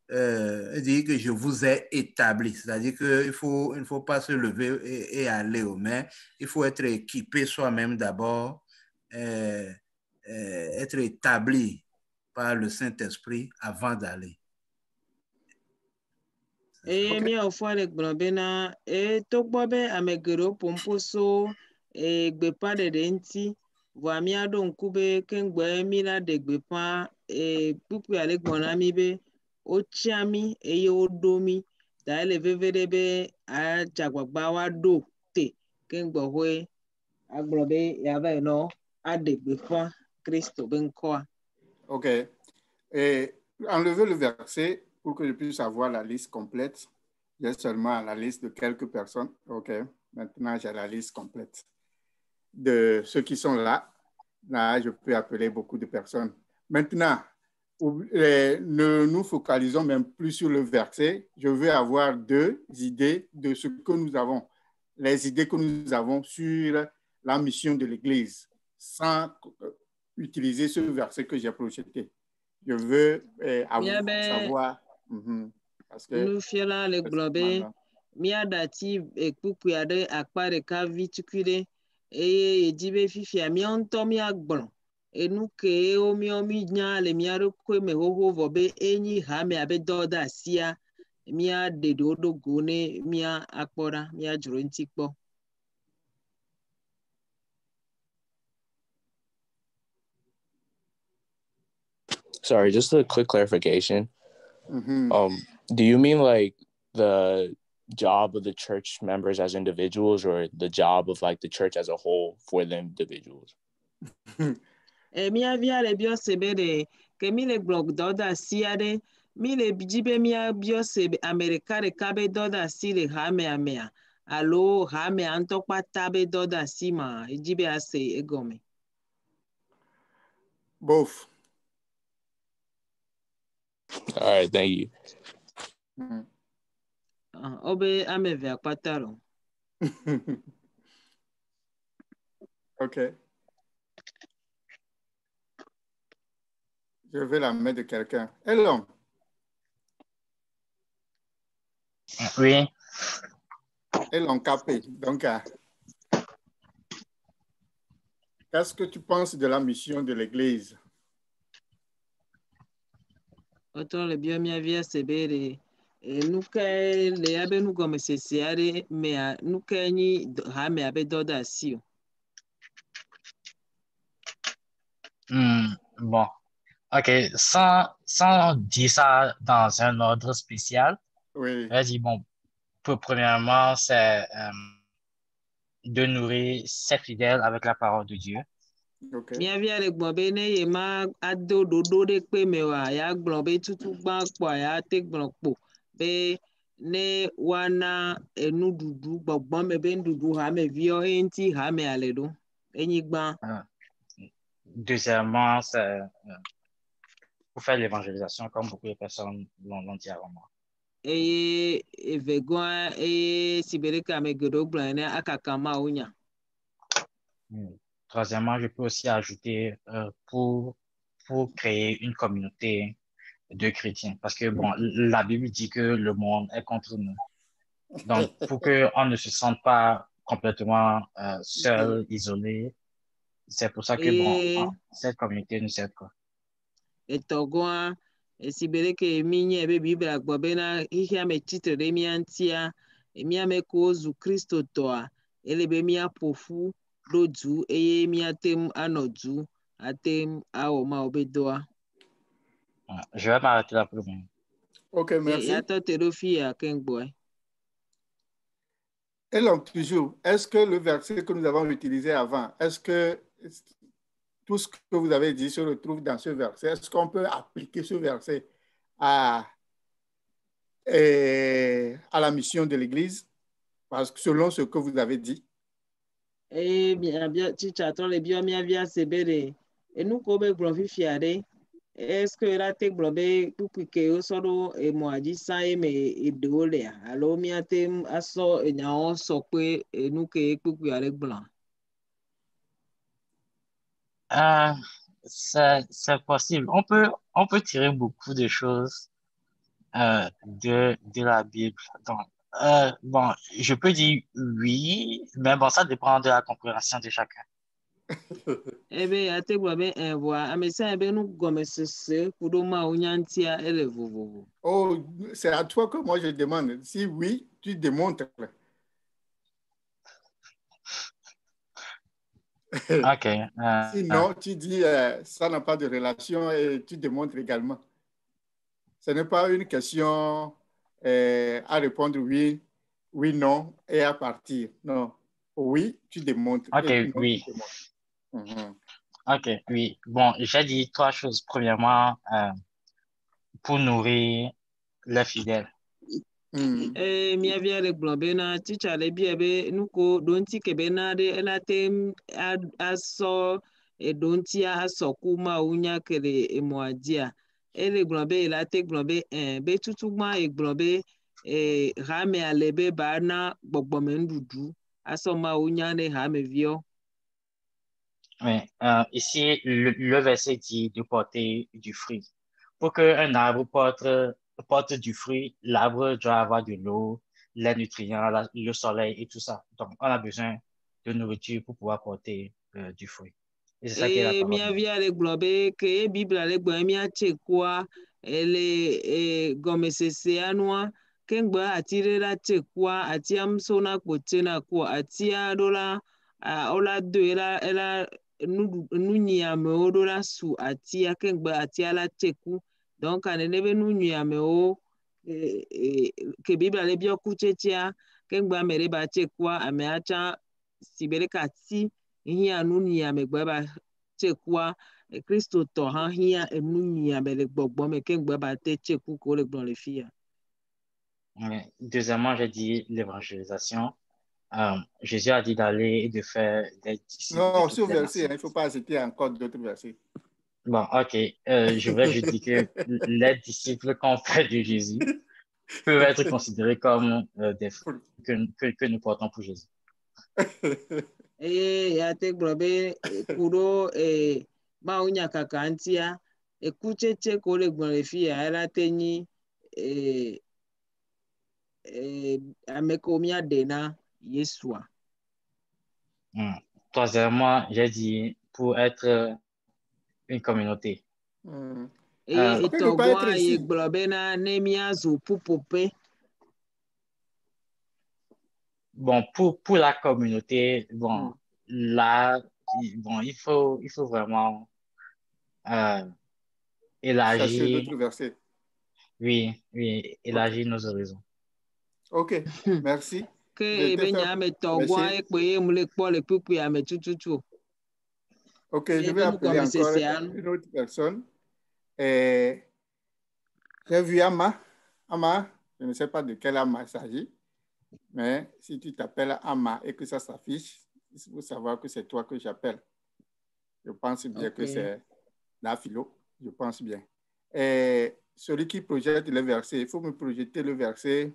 dit que je vous ai établi. C'est-à-dire qu'il il ne faut pas se lever et aller aux mains. Il faut être équipé soi-même d'abord, être établi par le Saint-Esprit avant d'aller. Eye míafɔ le gblɔ bena togbɔ be ame geɖewo ƒo ƒoso gbeƒã ɖeɖe ŋuti vɔa míaɖo ŋku be keŋgbɔ mí la ɖe gbeƒã kpukpui ale gbɔ na mí be wotia mí eye woɖo mí ta ele veve ɖe be adze agbagba woaɖo te keŋgbɔ hoe agblɔ be yava yi nɔ aɖe gbeƒã Kristo be ŋkɔa. Ok. Et enlevez le verset pour que je puisse avoir la liste complète. J'ai seulement la liste de quelques personnes. Ok. Maintenant, j'ai la liste complète de ceux qui sont là. Là, je peux appeler beaucoup de personnes. Maintenant, ne nous focalisons même plus sur le verset. Je veux avoir 2 idées de ce que nous avons, les idées que nous avons sur la mission de l'Église, sans utiliser ce verset que j'ai projeté. Je veux savoir. Parce que nufiala le gblɔ be míaɖati kpukpui aɖe akpa ɖeka vi tukui ɖe eye yedi be fifia míawo ŋutɔ míagblɔ enu kewo mínya le mía ɖokui me xoxo vɔ be enyi hame abe dɔwɔde asia míaɖe ɖewo ɖo go ne mía akpɔ ɖa míadzro eŋuti kpɔ. Sorry, just a quick clarification. Do you mean like the job of the church members as individuals or the job of like the church as a whole for the individuals? Mía via le bio se be de ke mi le gblɔ dɔwɔde asi aɖe mi le dzi be mía bio se ame ɖeka ɖeka be dɔwɔde asi le hamea alo hamea ŋutɔ kpata be dɔwɔde asi ma edzi be ase egɔme. Both. All right, thank you. Obe ame ve akpata lo. Ok. Je vais la main de quelqu'un. Elon. Oui. Elon Capé. Donc, qu'est-ce que tu penses de la mission de l'Église? Otro le bio mía via se be de nuke le abe nugɔme sese aɖe mea nuke nyi hame abe dɔwɔde asi o. Bon, ok, sans dire ça dans un ordre spécial, oui. Je dis, bon, premièrement, c'est de nourrir ses fidèles avec la parole de Dieu. Mía via le gbɔ be ne ye ma ado ɖoɖo ɖe kpe me oa ya gblɔ be tutu gbã kpɔa ya te gblɔ kpo be ne woana nuɖuɖu gbɔgbɔ me be nuɖuɖu hameviwo ŋuti hamea le ɖo enyigbã. Deuxièmement, c'est pour faire l'évangélisation comme beaucoup de personnes l'ont dit avant moi. Eye evegɔa eye si be ɖeka ame geɖewo gblɔ ene akaka Mawu nya. Troisièmement, je peux aussi ajouter pour créer une communauté de chrétiens. Parce que, bon, la Bible dit que le monde est contre nous. Donc, pour qu'on ne se sente pas complètement seul, isolé, c'est pour ça que, bon, cette communauté nous aide, quoi. Etɔgɔa esi be ɖeke mi nye be Biblia gbɔ bena xixia me tsitre ɖe mía ŋutia mía me ko zu Kristo tɔa ele be míaƒo ƒu ɖo du eye míate anɔ du ate awɔ Mawu be dɔa. Je vais m'arrêter là pour le moment. Ok, merci. Yatɔ te ɖo fi ya keŋgbɔe. Et donc, toujours, est-ce que le verset que nous avons utilisé avant, est-ce que tout ce que vous avez dit se retrouve dans ce verset? Est-ce qu'on peut appliquer ce verset à la mission de l'Église? Parce que selon ce que vous avez dit. Eh bien, tchatron le bio mia via sebere. Et nous kobe gblɔ fifia ɖe. Est-ce que la te gblɔ be kpukpui ke wosɔ ɖo emɔa dzi sã ye me eɖewo lea? Alo míate asɔ enyawo sɔ kpe enu ke kpukpui aɖe gblɔ? C'est possible. On peut tirer beaucoup de choses de la Bible. Donc, bon, je peux dire oui, mais bon, ça dépend de la compréhension de chacun. Ebe ate gwa be envoa amesa ebe nu gome sese kudo ma onyantia ele vovovo. Oh, c'est à toi que moi je demande. Si oui, tu démontres. Ok. Sinon, tu dis ça n'a pas de relation et tu démontres également. Ce n'est pas une question à répondre oui, oui, non et à partir. Non. Oui, tu démontres. Ok, et non, oui. tu démontres. Ok, oui. Bon, j'ai dit trois choses. Premièrement, pour nourrir les fidèles. Mi avia le globe na teacher le bi ebe nuko donti kebe na de elate aso e donti aso kuma unya kele emoadia ele globe elate globe be tutugba e globe rame alebe ba na gbogbome ndudu aso ma unya ne rame vio. Oui, ici, le verset dit de porter du fruit. Pour qu'un arbre porte du fruit, l'arbre doit avoir de l'eau, les nutriments, le soleil et tout ça. Donc, on a besoin de nourriture pour pouvoir porter du fruit. Et c'est ça qui est la parole. Mi avia le globe ke Bible le gbo mi achekwa ele gomesese anua kengba atire la chekwa atia msona kpochena kwa atia dola ola do ela nunyame o dola su atia kengba atia la cheku donc anebe nunyame o ke Bible le bio kuchetia kengba mere ba chekwa ameacha sibere kati hia nunyame gbaba chekwa Kristo to ha hia nunyame le gbogbo me kengba ba te cheku ko le gbon le fia. Deuxièmement, j'ai dit l'évangélisation. Jésus a dit d'aller et de faire des disciples. Non, ce verset, il ne faut pas citer encore d'autres versets. Bon, ok. Je vais juste dire que les disciples qu'on fait de Jésus peuvent être considérés comme des fruits que nous portons pour Jésus. Ya te globe kuro ma unya kakantia ekucheche ko le gbon le fia ela tenyi amekomia dena Yesua. Troisièmement, j'ai dit pour être une communauté. Itogwa ye globe na nemia zu pupope. Bon, pour la communauté, bon, là, bon, il faut vraiment élargir. D'autres versets. Oui, élargir nos horizons. Ok, merci. Que benya me togwa ekpe mule kpo le pupu ya me tututu. Ok, je vais appeler encore une autre personne. J'ai vu Ama. Ama, je ne sais pas de quel Ama il s'agit, mais si tu t'appelles Ama et que ça s'affiche, il faut savoir que c'est toi que j'appelle. Je pense bien que c'est la philo, je pense bien. Et celui qui projette le verset, il faut me projeter le verset.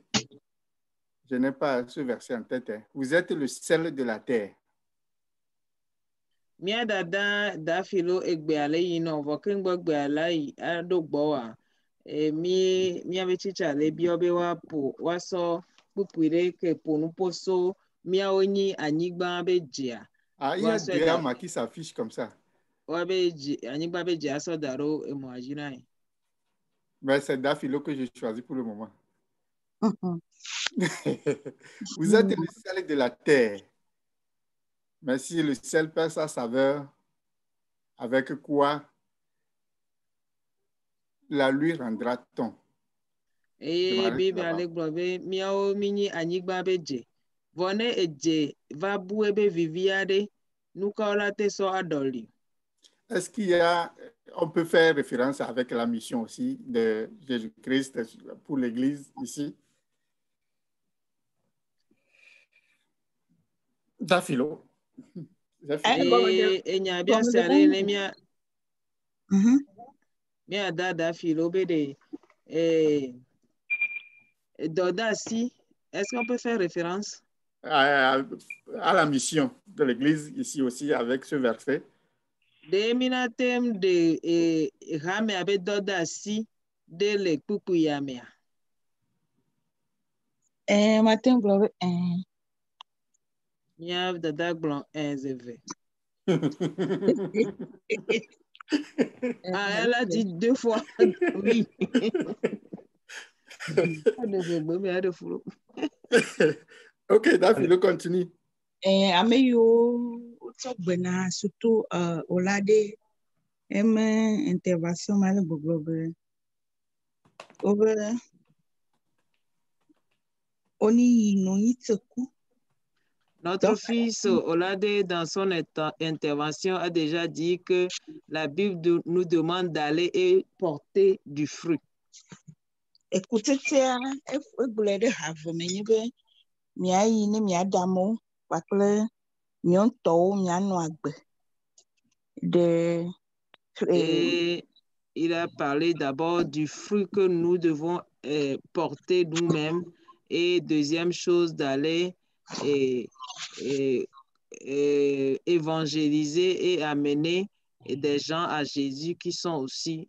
Je n'ai pas ce verset en tête. Vous êtes le sel de la terre. Mia dada da philo egbe ale yi no vokin gbogbe alai adogbo wa mi ave chicha le bi obe wa po wa so pupire ke ponu poso mi onyi anyigba bejia. Ah, il y a deux Ama qui s'affichent comme ça. Wa beji anyigba bejia so daro emo ajina. Mais c'est da philo que j'ai choisi pour le moment. Vous êtes le sel de la terre. Mais si le sel perd sa saveur, avec quoi la lui rendra-t-on? Bible ale globe miao mini anyigba beje. Vone eje va bu ebe viviade nuka ola te so adoli. Est-ce qu'il y a, on peut faire référence avec la mission aussi de Jésus-Christ pour l'Église ici? Dafilo. Enya bia sare ne mia dada philo bede Dodasi, est-ce qu'on peut faire référence à la mission de l'Église ici aussi avec ce verset? De minatem de rame abe Dodasi de le pupu yamea. Matin, globe. Miav dada blanc zv. Ah, elle a dit 2 fois oui. Ok, Daphne, continue. Ameyo utogbena surtout olade intervention mal globe. Over oni no yitseku. Notre fils Olade, dans son intervention, a déjà dit que la Bible nous demande d'aller et porter du fruit. Écoutez, de have miayi ne miadamo, bakle mionto mianoagbe. Et il a parlé d'abord du fruit que nous devons porter nous-mêmes. Et deuxième chose, d'aller évangéliser et amener des gens à Jésus qui sont aussi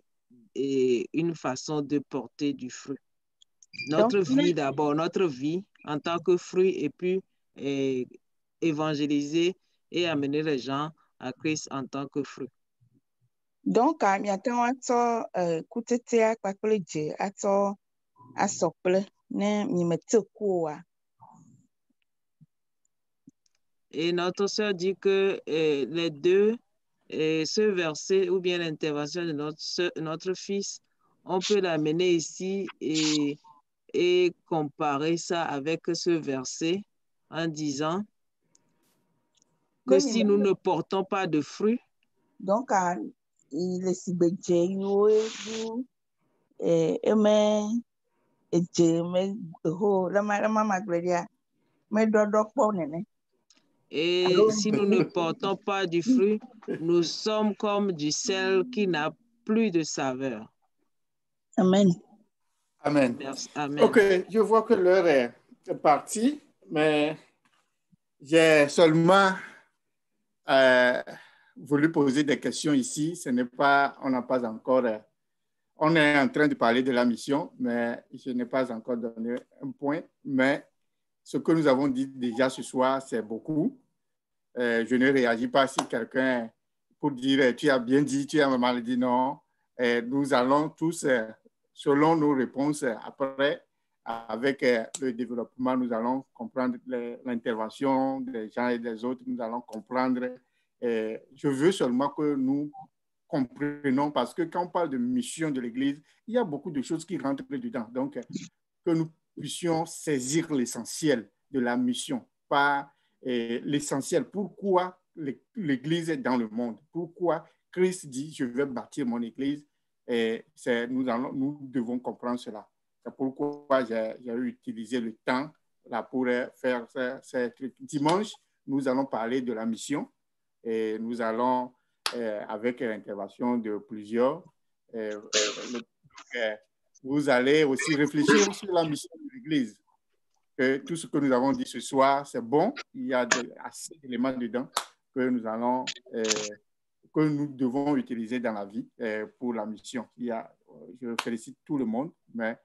une façon de porter du fruit. Notre vie d'abord, notre vie en tant que fruit et puis évangéliser et amener les gens à Christ en tant que fruit. Donc, miatan ato kutetea kwa koleje ato asople ne mimetekuwa. Et notre sœur dit que les deux, ce verset ou bien l'intervention de notre fils, on peut l'amener ici et comparer ça avec ce verset en disant que si nous ne portons pas de fruits, donc il est si bédié et si nous ne portons pas du fruit, nous sommes comme du sel qui n'a plus de saveur. Amen. Amen. Merci. Amen. Ok, je vois que l'heure est partie, mais j'ai seulement voulu poser des questions ici. Ce n'est pas, on n'a pas encore, on est en train de parler de la mission, mais je n'ai pas encore donné un point. Mais ce que nous avons dit déjà ce soir, c'est beaucoup. Je ne réagis pas si quelqu'un pour dire tu as bien dit, tu as mal dit, non. Nous allons tous, selon nos réponses après, avec le développement, nous allons comprendre l'intervention des gens et des autres, nous allons comprendre. Je veux seulement que nous comprenons, parce que quand on parle de mission de l'Église, il y a beaucoup de choses qui rentrent dedans. Donc, que nous puissions saisir l'essentiel de la mission, pas l'essentiel. Pourquoi l'Église est dans le monde? Pourquoi Christ dit, je vais bâtir mon Église? Nous devons comprendre cela. C'est pourquoi j'ai utilisé le temps là pour faire ce truc. Dimanche, nous allons parler de la mission et nous allons, avec l'intervention de plusieurs, vous allez aussi réfléchir sur la mission de l'Église. Tout ce que nous avons dit ce soir, c'est bon. Il y a assez d'éléments dedans que nous allons, que nous devons utiliser dans la vie pour la mission. Je félicite tout le monde, mais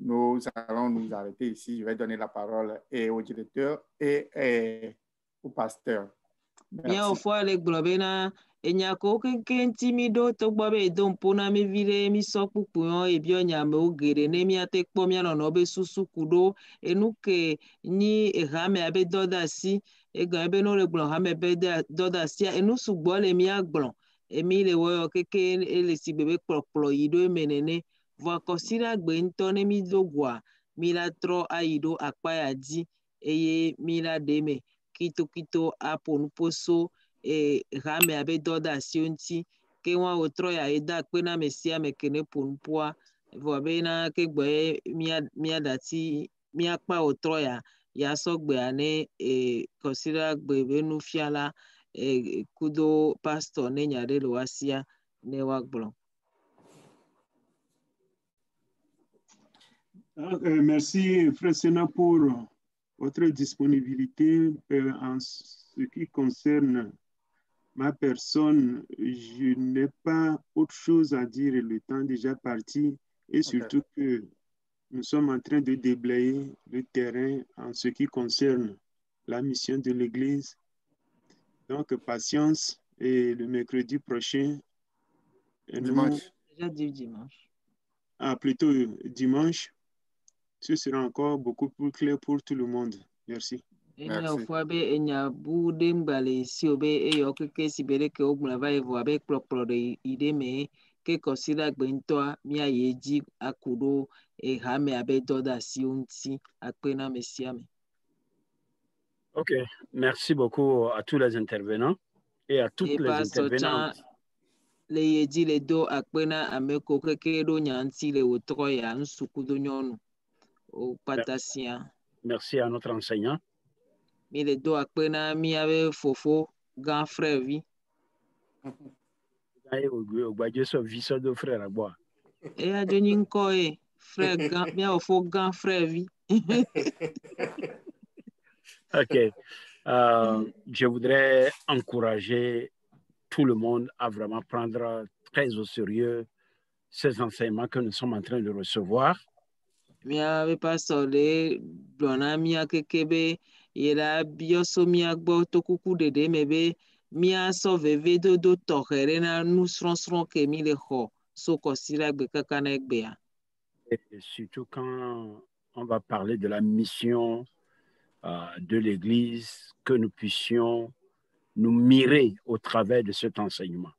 nous allons nous arrêter ici. Je vais donner la parole au directeur et au pasteur. Bien, au fois, les globena, et n'y a qu'aucun timido, togbabe, donc pour na mi vile, mi sokupuyon, et bien, n'y a me ou gere, ne mi a tek pomia no nobe susukudo, et nous que ni rame abe dodasi, et gabe no le blanc rame be dodasi, et nous subbo le mi a blanc, et mi le woyo keke, et le si bebe kloplo yido menene, voa kosira gbe mi dogwa, mi la tro a yido akpaya di, et mi la deme. Kito aponu poso rame abe doda sionti ke wa otro ya eda pe na mesia mekene ponu poa vo abe na ke gbe mia dati mia pa otro ya so gbe ane consider gbe benu fiala kudo pastor ne nyade lo asia ne wa gbon. Merci Frère Sénat pour votre disponibilité en ce qui concerne ma personne. Je n'ai pas autre chose à dire, le temps déjà parti, et surtout que nous sommes en train de déblayer le terrain en ce qui concerne la mission de l'Église. Donc, patience et le mercredi prochain, Dimanche. Déjà dit dimanche. Plutôt dimanche, ce sera encore beaucoup plus clair pour tout le monde. Merci. Enya ofua be enya bu de mbale si obe eyo keke si bere ke ogbuna va evo abe kplɔkplɔ de ide me ke kɔsida gbentɔa mia yeji akudo ehame abe dɔ da si onti akpena mesiame. Ok, merci beaucoup à tous les intervenants et à toutes les intervenantes. Le yeji le do akpena ameko keke do nyanti le wotro ya nsuku do nyɔnu o patasia. Merci à notre enseignant. Mi le do akpena mi abe fofo grand frère vi. E a joni nko e frère grand mi a fo grand frère vi. Ok. Je voudrais encourager tout le monde à vraiment prendre très au sérieux ces enseignements que nous sommes en train de recevoir. Mia be pastor le dona mia kekebe yera bioso mia gbo to kuku dede mebe mia so veve do tohere na nu sron ke mi le ho so kosira gbe kaka na egbe ya. Et surtout quand on va parler de la mission de l'Église, que nous puissions nous mirer au travers de cet enseignement.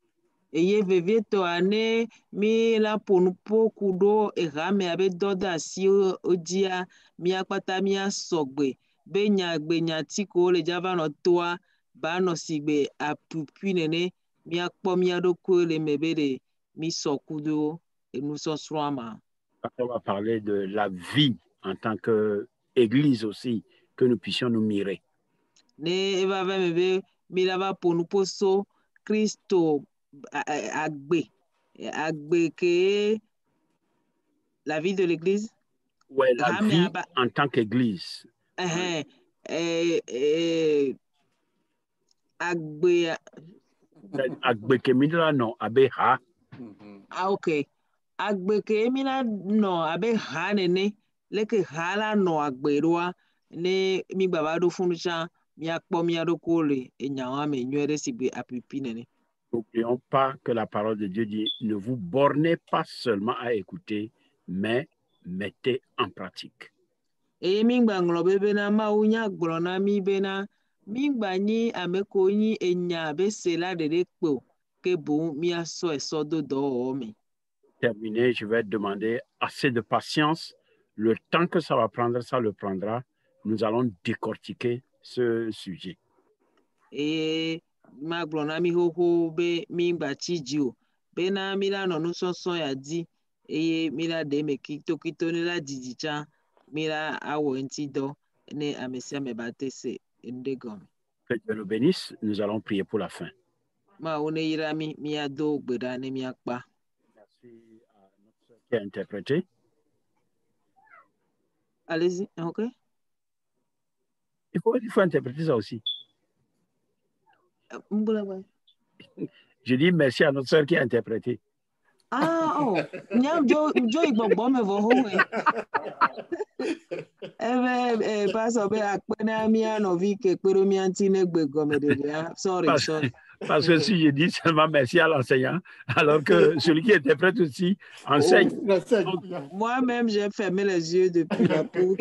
Eye veve to ane mi la ponu poku do erame abe doda si odia mi akpata mi asogbe be nya gbe nya tiko le java no toa ba no sigbe apupu nene mi akpo mi adoko le mebere mi sokudo et nous sosrama. On va parler de la vie en tant qu'Église aussi, que nous puissions nous mirer. Ne eva mebe mi la ba ponu poso Christo agbe que la vie de l'église. Ouais, la vie en tant qu'église. Agbe que mina no abe ha. Ah ok. Agbe que mina no abe ha nene leke hala no agbe roa ne mi baba do funcha mi akpo mi adokole enyawa me nyere sibe apipi nene. N'oublions pas que la parole de Dieu dit, ne vous bornez pas seulement à écouter, mais mettez en pratique. Et mingba nglobe na maunya glona mi bena mingba ni ameko ni enya be sela de dekpo ke bon mi aso esodo do ome. Terminé, je vais demander assez de patience. Le temps que ça va prendre, ça le prendra. Nous allons décortiquer ce sujet. Et ma glona mi ho be mingba chijio be na mi la no so ya di e mi la de me kito ni la didicha mira awo entido ne amesia me batese ndegom. Que Dieu nous bénisse. Nous allons prier pour la fin. Ma one irami mi ado gbeda ne mi akpa. Merci à notre sœur qui a interprété. Allez-y, ok. Il faut interpréter ça aussi. Je dis merci à notre sœur qui a interprété. Ah, oh, nyam jo igbogbo me vo howe. Paso be akpena mi anovi ke pero mi antine gbego me de ya. Sorry. Parce que si je dis seulement merci à l'enseignant, alors que celui qui interprète aussi enseigne. Moi-même, j'ai fermé les yeux depuis la peau.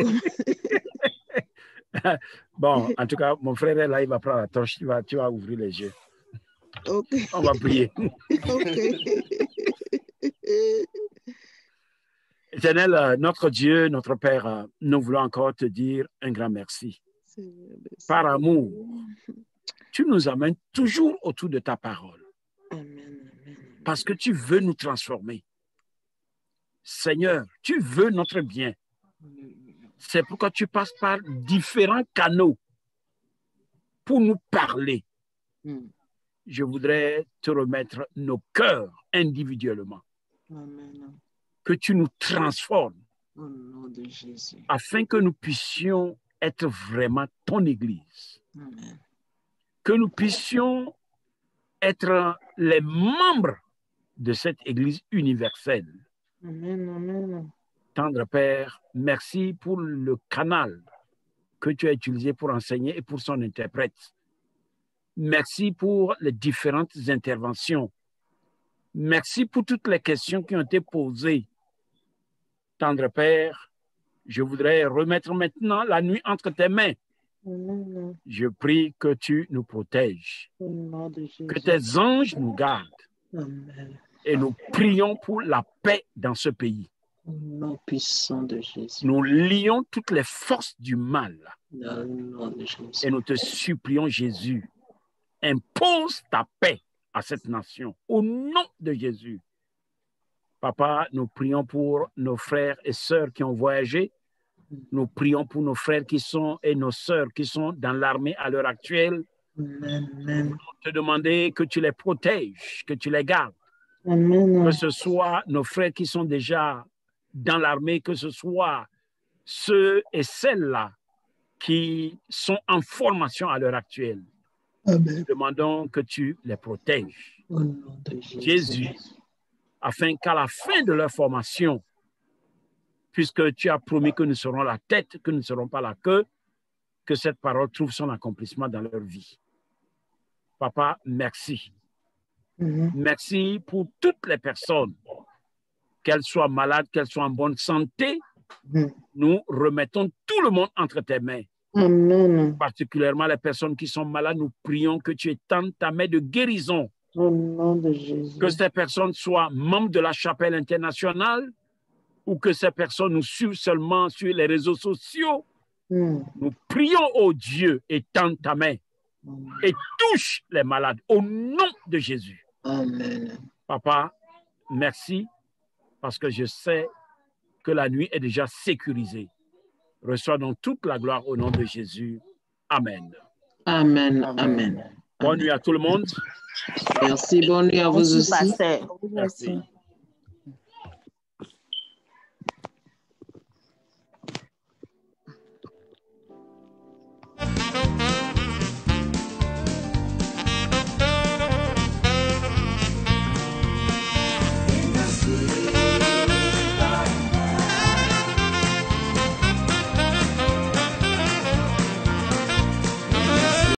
Bon, en tout cas, mon frère est là, il va prendre la torche, tu vas ouvrir les yeux. Ok. On va prier. Ok. Éternel, notre Dieu, notre Père, nous voulons encore te dire un grand merci. Par amour, tu nous amènes toujours autour de ta parole. Parce que tu veux nous transformer. Seigneur, tu veux notre bien. C'est pourquoi tu passes par différents canaux pour nous parler. Je voudrais te remettre nos cœurs individuellement. Amen. Que tu nous transformes Au nom de Jésus. afin que nous puissions être vraiment ton Église. Amen. Que nous puissions être les membres de cette Église universelle. Amen. Amen. tendre Père, merci pour le canal que tu as utilisé pour enseigner et pour son interprète. Merci pour les différentes interventions. Merci pour toutes les questions qui ont été posées. Tendre Père, je voudrais remettre maintenant la nuit entre tes mains. Je prie que tu nous protèges, que tes anges nous gardent. Amen. Et nous prions pour la paix dans ce pays. Au nom puissant de Jésus. Nous lions toutes les forces du mal. Dans le nom de Jésus. Et nous te supplions, Jésus, impose ta paix à cette nation. Au nom de Jésus. Papa, nous prions pour nos frères et sœurs qui ont voyagé. Nous prions pour nos frères qui sont et nos sœurs qui sont dans l'armée à l'heure actuelle. Amen. Nous voulons te demander que tu les protèges, que tu les gardes. Amen. Que ce soit nos frères qui sont déjà dans l'armée, que ce soit ceux et celles-là qui sont en formation à l'heure actuelle. Amen. Nous demandons que tu les protèges. Au nom de Jésus, afin qu'à la fin de leur formation, puisque tu as promis que nous serons la tête, que nous ne serons pas la queue, que cette parole trouve son accomplissement dans leur vie. Papa, merci. Merci pour toutes les personnes, qu'elles soient malades, qu'elles soient en bonne santé. Nous remettons tout le monde entre tes mains. Amen. Particulièrement les personnes qui sont malades, nous prions que tu étendes ta main de guérison. Au nom de Jésus. Que ces personnes soient membres de la chapelle internationale ou que ces personnes nous suivent seulement sur les réseaux sociaux. Nous prions au Dieu, étends ta main et touche les malades au nom de Jésus. Amen. Papa, merci parce que je sais que la nuit est déjà sécurisée. Reçois donc toute la gloire au nom de Jésus. Amen. Amen. Amen. Bonne nuit à tout le monde. Merci, bonne nuit à vous aussi. Pasteur. Merci.